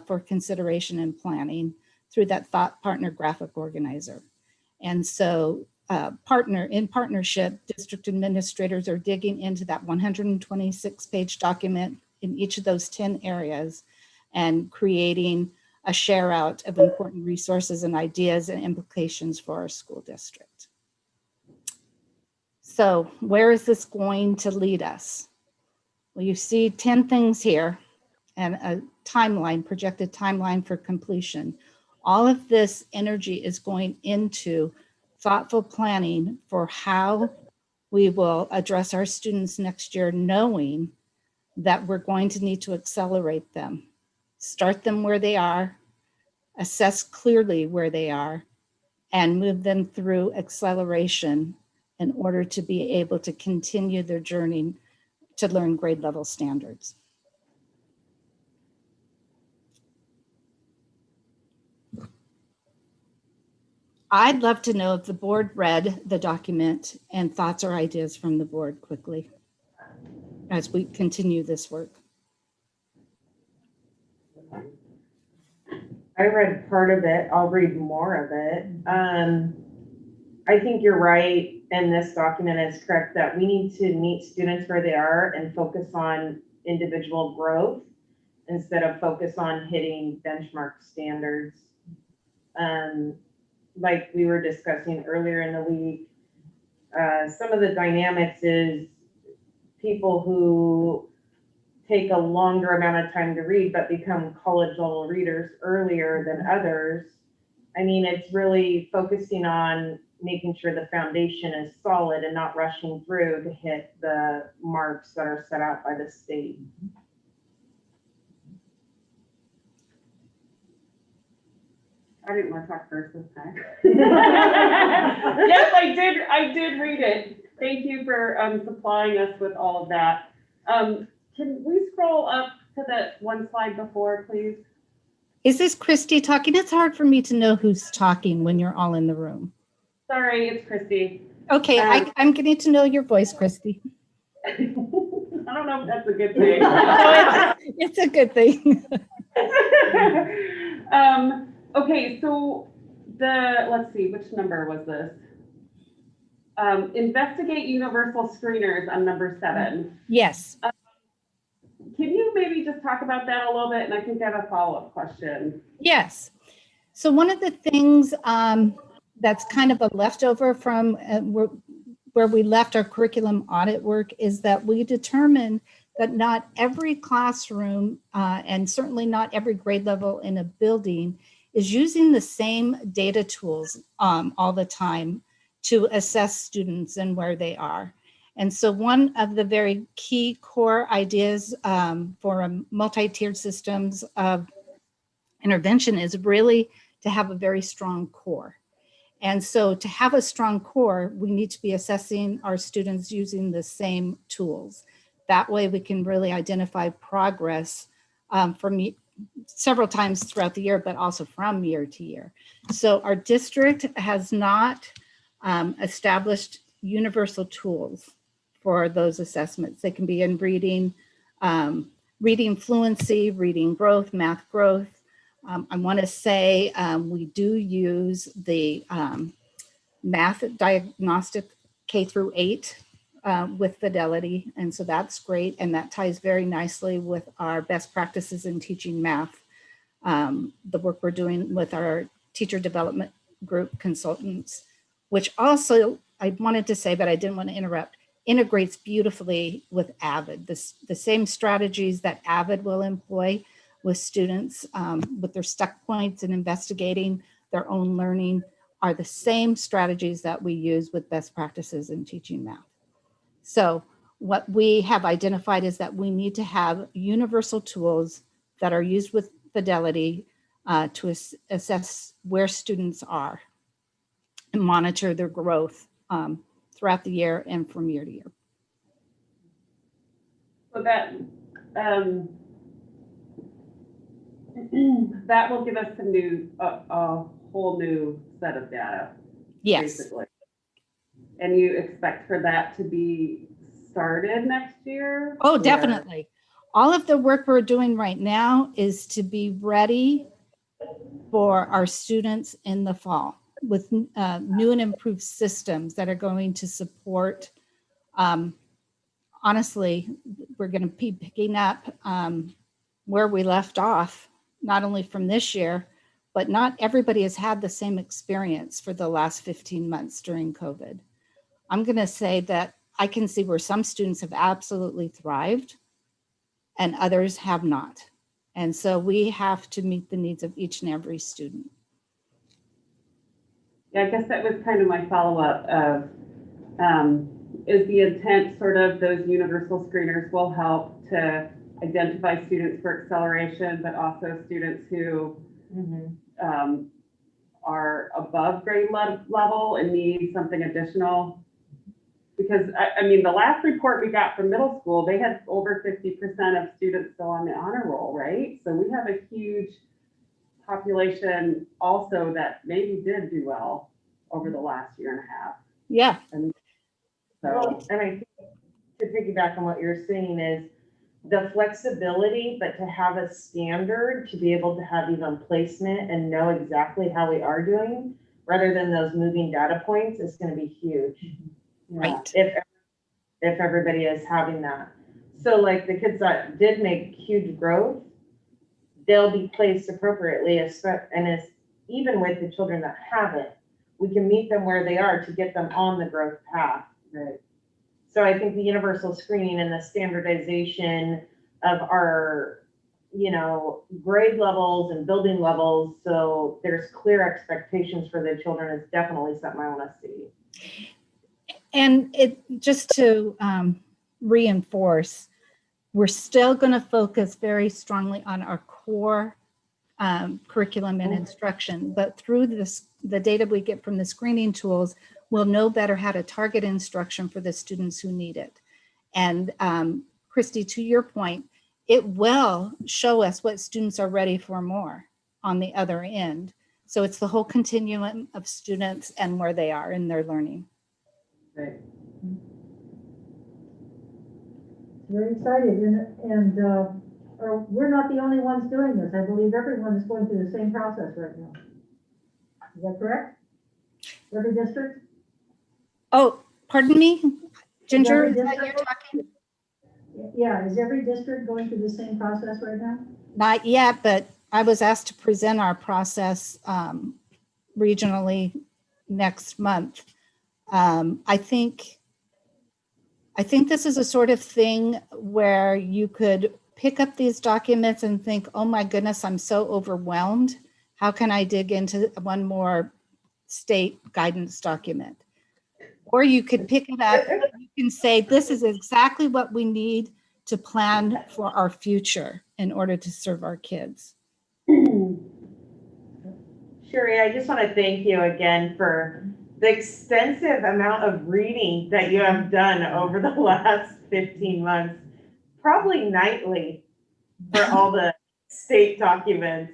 for consideration and planning through that thought partner graphic organizer. And so in partnership, district administrators are digging into that 126-page document in each of those 10 areas and creating a share out of important resources and ideas and implications for our school district. So where is this going to lead us? Well, you see 10 things here and a timeline, projected timeline for completion. All of this energy is going into thoughtful planning for how we will address our students next year, knowing that we're going to need to accelerate them, start them where they are, assess clearly where they are, and move them through acceleration in order to be able to continue their journey to learn grade level standards. I'd love to know if the board read the document and thoughts or ideas from the board quickly as we continue this work. I read part of it. I'll read more of it. I think you're right, and this document is correct that we need to meet students where they are and focus on individual growth instead of focus on hitting benchmark standards. Like we were discussing earlier in the week, some of the dynamics is people who take a longer amount of time to read but become college level readers earlier than others. I mean, it's really focusing on making sure the foundation is solid and not rushing through to hit the marks that are set out by the state. I didn't want to talk first this time. Yes, I did read it. Thank you for supplying us with all of that. Can we scroll up to that one slide before, please? Is this Christy talking? It's hard for me to know who's talking when you're all in the room. Sorry, it's Christy. Okay, I'm getting to know your voice, Christy. I don't know if that's a good thing. No, it's a good thing. Okay, so let's see, which number was this? Investigate universal screeners on number 7. Yes. Can you maybe just talk about that a little bit? And I think I have a follow-up question. Yes. So one of the things that's kind of a leftover from where we left our curriculum audit work is that we determined that not every classroom and certainly not every grade level in a building is using the same data tools all the time to assess students and where they are. And so one of the very key core ideas for a multi-tiered systems of intervention is really to have a very strong core. And so to have a strong core, we need to be assessing our students using the same tools. That way we can really identify progress from several times throughout the year, but also from year to year. So our district has not established universal tools for those assessments. They can be in reading, reading fluency, reading growth, math growth. I want to say we do use the math diagnostic K through 8 with Fidelity. And so that's great. And that ties very nicely with our best practices in teaching math, the work we're doing with our teacher development group consultants, which also I wanted to say, but I didn't want to interrupt, integrates beautifully with Avid. The same strategies that Avid will employ with students with their stuck points and investigating their own learning are the same strategies that we use with best practices in teaching math. So what we have identified is that we need to have universal tools that are used with Fidelity to assess where students are and monitor their growth throughout the year and from year to year. So that that will give us a whole new set of data. Yes. Basically. And you expect for that to be started next year? Oh, definitely. All of the work we're doing right now is to be ready for our students in the fall with new and improved systems that are going to support. Honestly, we're going to be picking up where we left off, not only from this year, but not everybody has had the same experience for the last 15 months during COVID. I'm going to say that I can see where some students have absolutely thrived and others have not. And so we have to meet the needs of each and every student. Yeah, I guess that was kind of my follow-up of, is the intent sort of those universal screeners will help to identify students for acceleration, but also students who are above grade level and need something additional? Because I mean, the last report we got from middle school, they had over 50% of students still on the honor roll, right? So we have a huge population also that maybe did do well. over the last year and a half. Yeah. And so, and I think to piggyback on what you're saying is the flexibility, but to have a standard to be able to have even placement and know exactly how we are doing rather than those moving data points is going to be huge. Right. If everybody is having that. So like the kids that did make huge growth, they'll be placed appropriately, and as even with the children that haven't, we can meet them where they are to get them on the growth path. Right. So I think the universal screening and the standardization of our, grade levels and building levels, so there's clear expectations for the children is definitely something I want to see. And it just to reinforce, we're still going to focus very strongly on our core curriculum and instruction, but through the data we get from the screening tools, we'll know better how to target instruction for the students who need it. And Christy, to your point, it will show us what students are ready for more on the other end. So it's the whole continuum of students and where they are in their learning. Right. Very excited, and we're not the only ones doing this. I believe everyone is going through the same process right now. Is that correct? Every district? Oh, pardon me, Ginger, Is is every that you're talking? Yeah, is every district going through the same process right now? Not yet, but I was asked to present our process regionally next month. I think this is a sort of thing where you could pick up these documents and think, oh my goodness, I'm so overwhelmed. How can I dig into one more state guidance document? Or you could pick it up and you can say, this is exactly what we need to plan for our future in order to serve our kids. Sherry, I just want to thank you again for the extensive amount of reading that you have done over the last 15 months, probably nightly for all the state documents.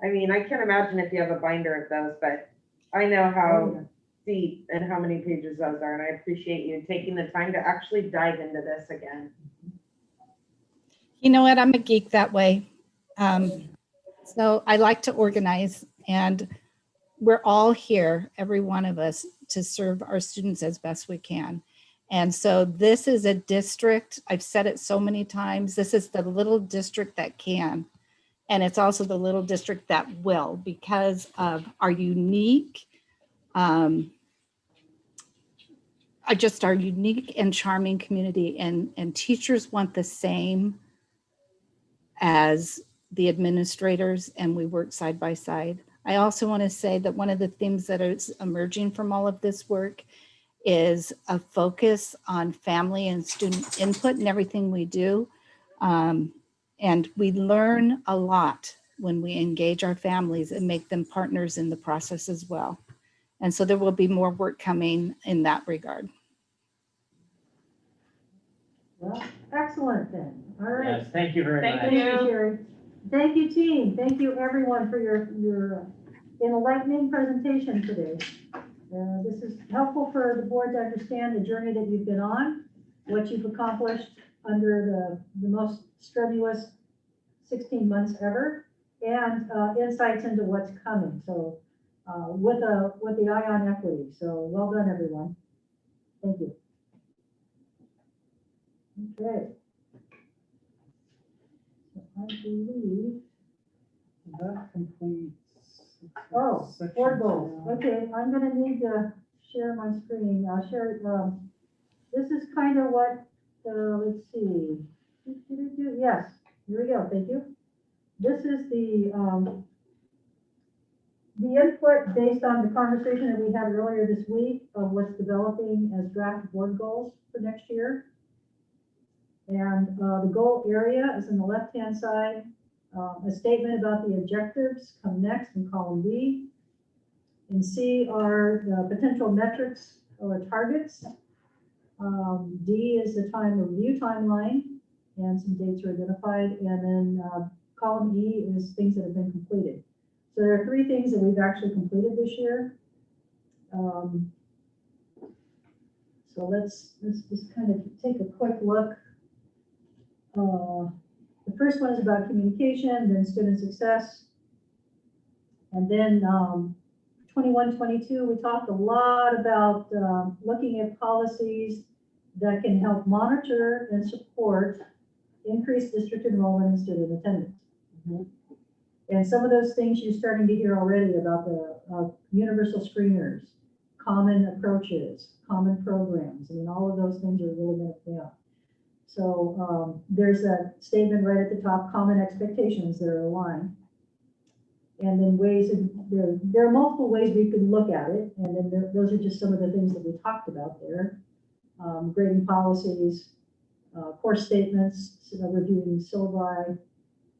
I mean, I can't imagine if you have a binder of those, but I know how deep and how many pages those are, and I appreciate you taking the time to actually dive into this again. You know what? I'm a geek that way. So I like to organize, and we're all here, every one of us, to serve our students as best we can. And so this is a district, I've said it so many times, this is the little district that can. And it's also the little district that will, because of our unique, our unique and charming community, and teachers want the same as the administrators, and we work side by side. I also want to say that one of the things that is emerging from all of this work is a focus on family and student input in everything we do. And we learn a lot when we engage our families and make them partners in the process as well. And so there will be more work coming in that regard. Well, excellent then. All right. Yes, thank you very much. Thank you, Sherry. Thank you, team. Thank you, everyone, for your enlightening presentation today. This is helpful for the board to understand the journey that you've been on, what you've accomplished under the most strenuous 16 months ever, and insights into what's coming. So with the eye on equity. So well done, everyone. Thank you. Okay. So I believe that completes. Oh, board goals. Okay, I'm gonna need to share my screen. I'll share it. This is kind of what, let's see. Yes, here we go. Thank you. This is the input based on the conversation that we had earlier this week of what's developing as draft board goals for next year. And the goal area is in the left-hand side. A statement about the objectives come next in column B. And C are the potential metrics or targets. D is the time review timeline, and some dates are identified. And then column E is things that have been completed. So there are 3 things that we've actually completed this year. So let's just kind of take a quick look. The first one is about communication, then student success. And then 21-22, we talked a lot about looking at policies that can help monitor and support increased district enrollment and student attendance. And some of those things you're starting to hear already about the universal screeners, common approaches, common programs. I mean, all of those things are really going to pay off. So there's a statement right at the top, common expectations that are aligned. And then ways, there are multiple ways we can look at it. And then those are just some of the things that we talked about there. Grading policies, course statements, reviewing syllabi.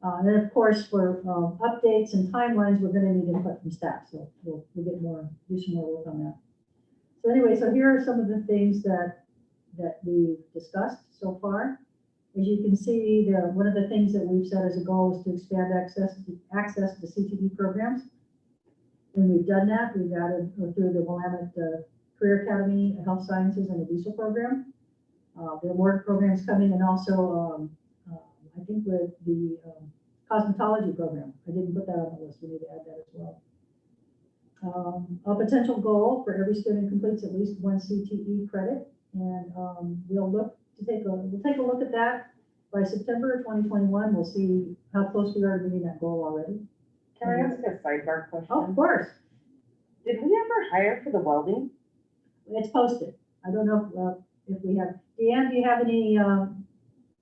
And then of course, for updates and timelines, we're going to need input from staff. So we'll get more, do some more work on that. So anyway, so here are some of the things that we've discussed so far. As you can see, one of the things that we've set as a goal is to expand access to CTE programs. And we've done that. We've added through the Willamette Career Academy, a Health Sciences, and a diesel program. There are more programs coming, and also I think with the cosmetology program. I didn't put that on the list. We need to add that as well. A potential goal for every student completes at least one CTE credit, and we'll take a look at that by September of 2021. We'll see how close we are to meeting that goal already. Can I ask a sidebar question? Oh, of course. Did we ever hire for the welding? It's posted. I don't know if we have. Deanne, do you have any?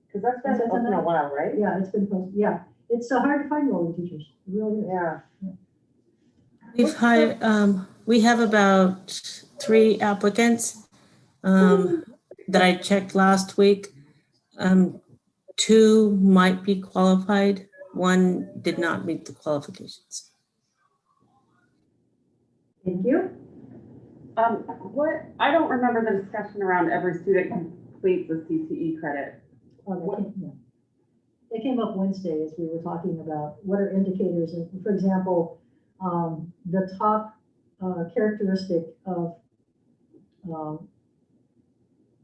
Because that's been open a while, right? Yeah, it's been posted. Yeah, it's hard to find welding teachers. It really is. Yeah. We've hired, we have about 3 applicants that I checked last week. 2 might be qualified. 1 did not meet the qualifications. Thank you. I don't remember the discussion around every student completes a CTE credit. They came up Wednesday as we were talking about what are indicators. For example, the top characteristic of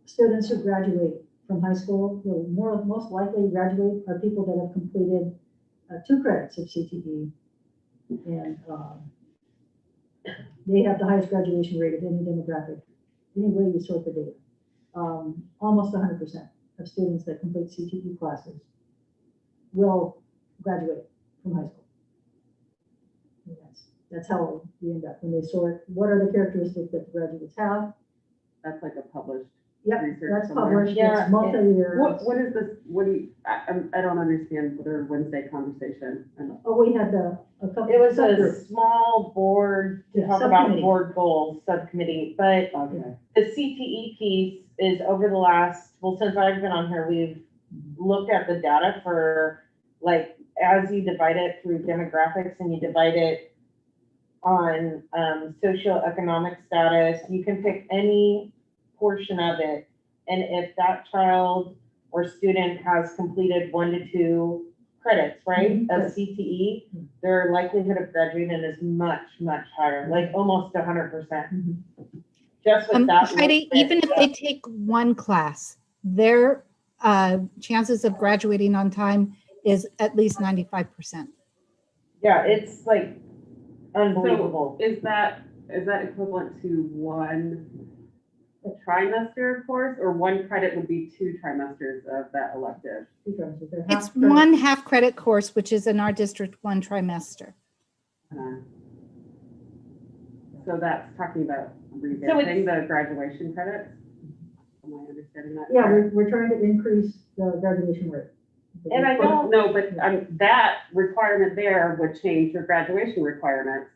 students who graduate from high school, who most likely graduate, are people that have completed 2 credits of CTE, and they have the highest graduation rate of any demographic, any way you sort the data. Almost 100% of students that complete CTE classes will graduate from high school. And that's how we end up when they sort. What are the characteristics that the graduates have? That's like a published. Yep, research that's somewhere. published. It's multi-year. What is this? What do you? I don't understand their Wednesday conversation. Oh, we had a couple. It was a subgroups. small board to Yeah, talk about subcommittee. board goals subcommittee, but the CTE piece is over the last, well, since I've been on here, we've looked at the data for, like, as you divide it through demographics and you divide it on socioeconomic status, you can pick any portion of it. And if that child or student has completed 1 to 2 credits, right, of CTE, their likelihood of graduating is much, much higher, like almost 100%. Just with that. Heidi, even if they take 1 class, their chances of graduating on time is at least 95%. Yeah, it's like unbelievable. So is that equivalent to 1 trimester course, or 1 credit would be 2 trimesters of that elective? It's 1 half credit course, which is in our district 1 trimester. So that's talking about revamping the graduation credits? Am I understanding that? Yeah, we're trying to increase the graduation rate. And I don't know, but that requirement there would change your graduation requirements.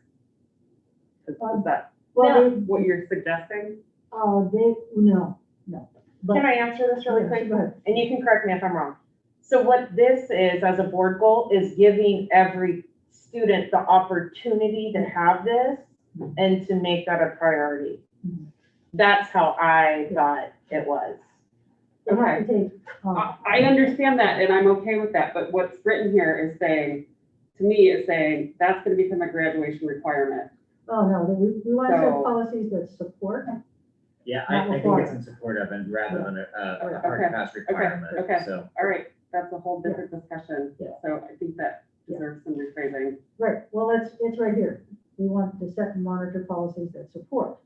Is that what you're suggesting? No. Can I answer this really Yeah, quick? go ahead. And you can correct me if I'm wrong. So what this is, as a board goal, is giving every student the opportunity to have this and to make that a priority. That's how I thought it was. Okay. I understand that, and I'm okay with that, but what's written here is saying, to me, is saying that's going to become a graduation requirement. Oh, no, we want to set So- policies that support. Yeah, Not I think required. it's in support of and rather than a hard Okay, and fast okay, requirement, okay. so. All right, that's a whole different discussion. Yeah. So I think that deserves some rephrasing. Right, well, it's right here. We want to set and monitor policies that support.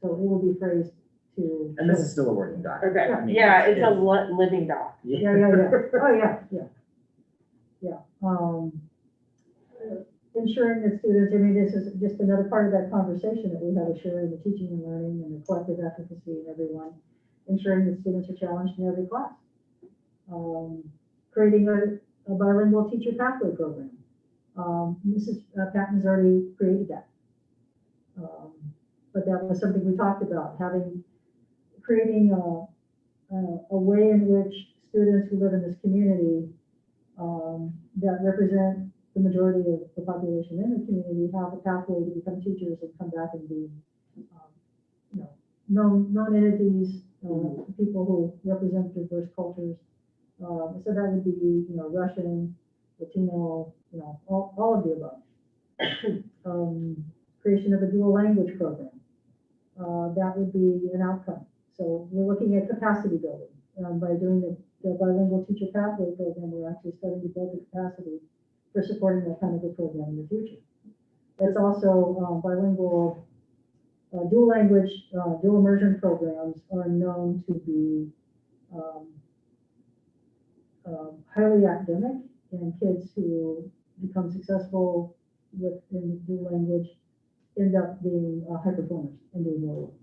So it will be phrased to. And this is still a working document. Okay, I mean, Yeah, it's a living doc. Yeah, yeah, yeah. Oh, yeah, yeah. Yeah. Ensuring that students, I mean, this is just another part of that conversation that we had of sharing the teaching and learning and the collective efficacy in everyone. Ensuring that students are challenged in every class. Creating a bilingual teacher pathway program. Mrs. Patton has already created that. But that was something we talked about, creating a way in which students who live in this community that represent the majority of the population in the community have a pathway to become teachers and come back and be, known entities, people who represent diverse cultures. So that would be, Russian, Latino, all of the above. Creation of a dual language program. That would be an outcome. So we're looking at capacity building. By doing the bilingual teacher pathway program, we're actually starting to build the capacity for supporting that kind of a program in the future. That's also bilingual, dual language, dual immersion programs are known to be highly academic, and kids who become successful in dual language end up being high performers and doing well.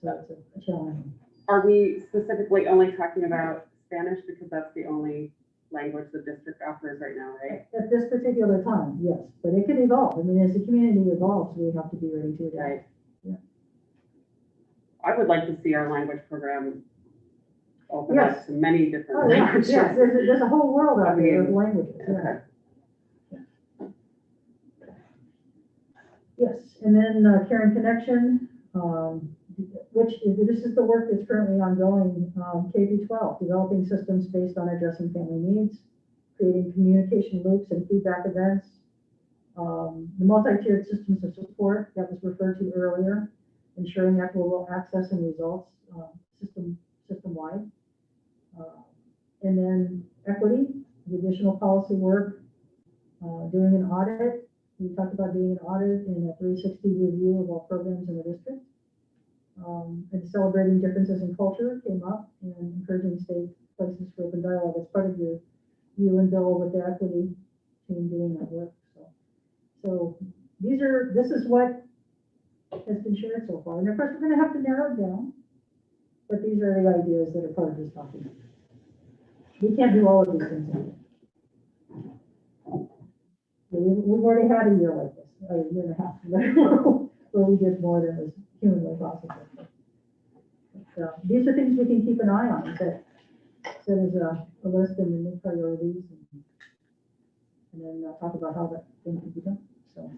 So it's a challenge. Are we specifically only talking about Spanish because that's the only language the district offers right now, right? At this particular time, yes, but it could evolve. I mean, as the community evolves, we have to be ready to adapt. Right. Yeah. I would like to see our language program open Yes. up to many different Oh, yeah, languages. yes, there's a whole world out there of mean, languages, yeah. Okay. Yes, and then Caring Connection, this is the work that's currently ongoing, K-12, developing systems based on addressing family needs, creating communication loops and feedback events, the multi-tiered systems of support that was referred to earlier, ensuring equitable access and results system-wide, and then equity, the additional policy work, doing an audit. We talked about doing an audit and a 360 review of all programs in the district. And celebrating differences in culture came up, and encouraging state places for open dialogue. That's part of you and Bill with the equity team doing that work. So this is what has been shared so far. And of course, we're going to have to narrow it down, but these are the ideas that are part of this document. We can't do all of these things. We've already had a year like this, a year and a half, where we did more than was humanly possible. But, these are things we can keep an eye on. Set as a list and make priorities, and then talk about how that thing can be done. So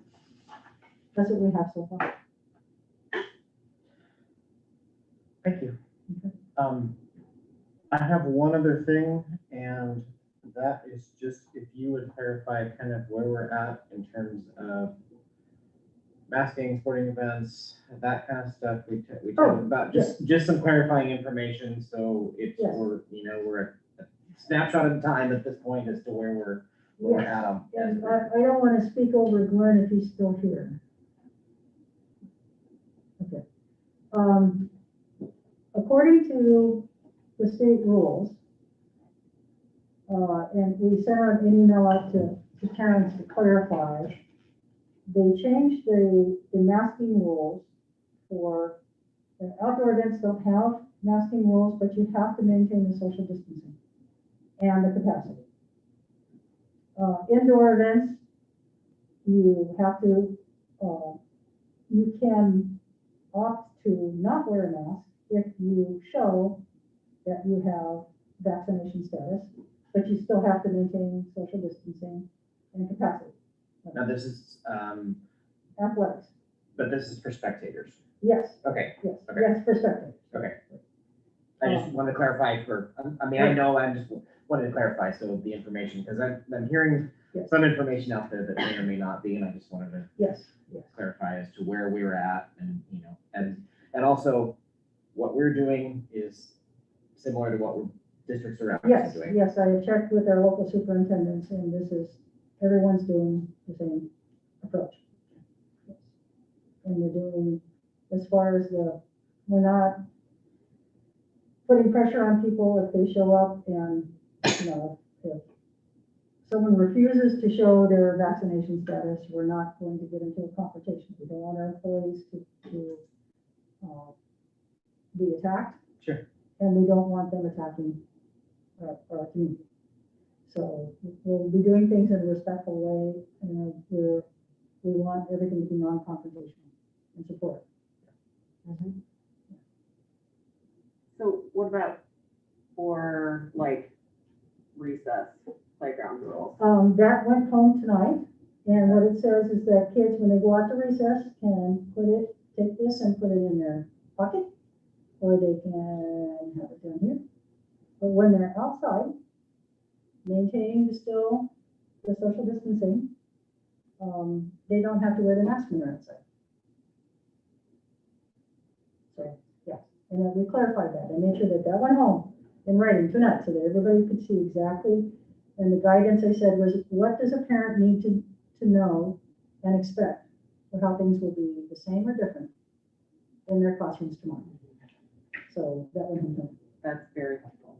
that's what we have so far. Thank you. Okay. I have one other thing, and that is just if you would clarify kind of where we're at in terms of masking, sporting events, that kind of stuff. We talked about just some clarifying information. So it's we're a snapshot of time at this point as to where we're at on. And I don't want to speak over Glenn if he's still here. Okay. According to the state rules, and we sent out an email out to parents to clarify, they changed the masking rules for outdoor events don't have masking rules, but you have to maintain the social distancing and the capacity. Indoor events, you have to, you can opt to not wear a mask if you show that you have vaccination status, but you still have to maintain social distancing and capacity. Now this is Athletics. but this is for spectators. Yes. Okay. Yes. Okay. Yes, for spectators. Okay. I just want to clarify I know I just wanted to clarify so the information, because I'm hearing some information out there that may or may not be, and I just wanted to Yes. clarify to where we were at, and, and also what we're doing is similar to what districts around us Yes, are doing. yes, I checked with our local superintendents, and everyone's doing the same approach. And we're doing, as far as we're not putting pressure on people if they show up and, if someone refuses to show their vaccination status, we're not going to get into a confrontation. We don't want our employees to be attacked. Sure. And we don't want them attacking our community. So we'll be doing things in a respectful way, and we want everything to be non-confrontational and support. So what about for like recess playground rules? That went home tonight, and what it says is that kids, when they go out to recess, can take this and put it in their pocket, or they can have it down here. But when they're outside, maintaining the social distancing, they don't have to wear the mask when they're outside. So, yeah, and then we clarified that. I made sure that went home in writing tonight so that everybody could see exactly. And the guidance I said was, what does a parent need to know and expect for how things will be the same or different in their classrooms tomorrow? So that went home tonight. That's very helpful.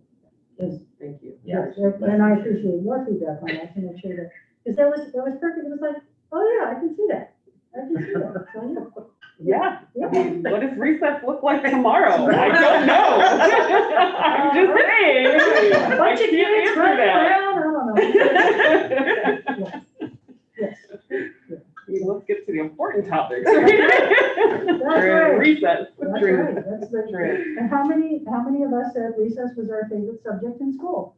Yes. Thank you. Yes, and I appreciate your feedback on that to make sure that, because that was perfect. It was like, oh yeah, I can see that. I can see that. So, Yeah. Yeah. I mean, what does recess look like tomorrow? I don't know. I'm just saying. I Bunch of can't kids answer running that. around, I don't know. Yes. Let's get to the important topics. That's We're in right. recess. That's True. right. That's the truth. And how many of us said recess was our favorite subject in school?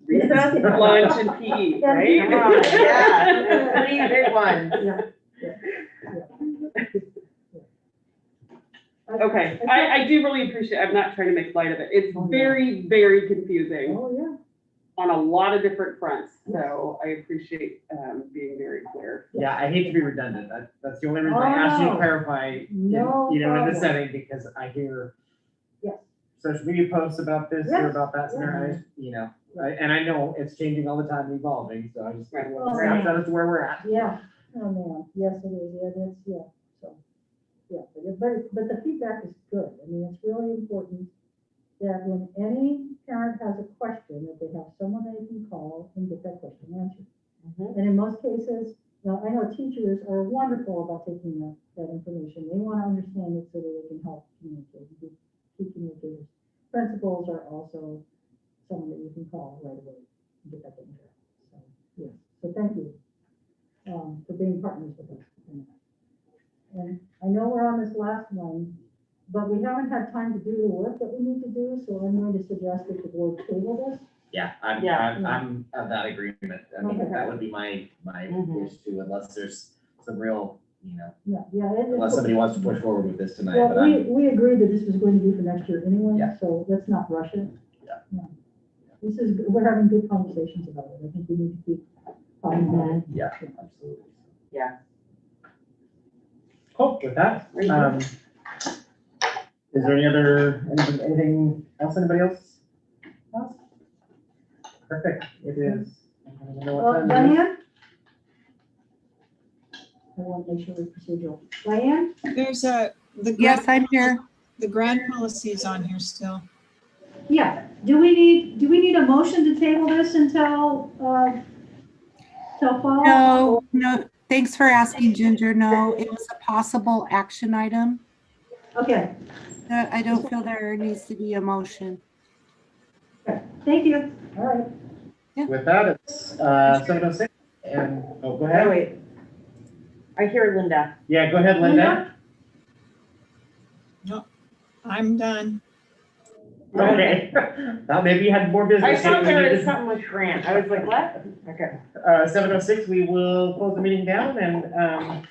Recess, lunch, and PE, right? Come on, yeah, three big ones. Okay, I do really appreciate, I'm not trying to make light of it. It's very, very confusing Oh, yeah. on a lot of different fronts. So I appreciate being very clear. Yeah, I hate to be redundant. That's the only reason I asked you to clarify, No in problem. this setting, because I hear Yes. social media posts about this or Yes. about that scenario, and I know it's changing all the time, evolving, so I just want to snapshot as to where we're at. Yeah, oh man, yes, it is, so, but the feedback is good. I mean, it's really important that when any parent has a question, that they have someone they can call and get that question answered. And in most cases, I know teachers are wonderful about taking that information. They want to understand it so that they can help communicate, key communicators. Principals are also someone that you can call right away and get that taken care of. So, yes, so thank you for being partners with us. And I know we're on this last one, but we haven't had time to do the work that we need to do, so I'm going to suggest that the board table this. Yeah, I'm of that agreement. I mean, Okay. that would be my wish too, unless there's some real, Yeah. unless somebody wants to push forward with this tonight, Well, but I'm. we agreed that this was going to be for next year anyway, Yeah. so let's not rush it. Yeah. We're having good conversations about it. I think we need to keep talking about it. Yeah, absolutely. Yeah. Cool, with that, is there anything else, anybody else? Perfect, it is. I don't know what time it is. Diane? I want to make sure we're procedural. Diane? There's Yes, I'm here. The grad policy is on here still. Yeah, do we need a motion to table this until fall? No, thanks for asking, Ginger. No, it was a possible action item. Okay, I don't feel there needs to be a motion. thank you. All right. With that, it's 7:06, and, go ahead. Oh, wait. I hear Linda. Yeah, go ahead, Linda. No, I'm done. Okay, thought maybe you had more business. I thought we there needed was something with Grant. I was like, what? Okay. 7:06, we will close the meeting down and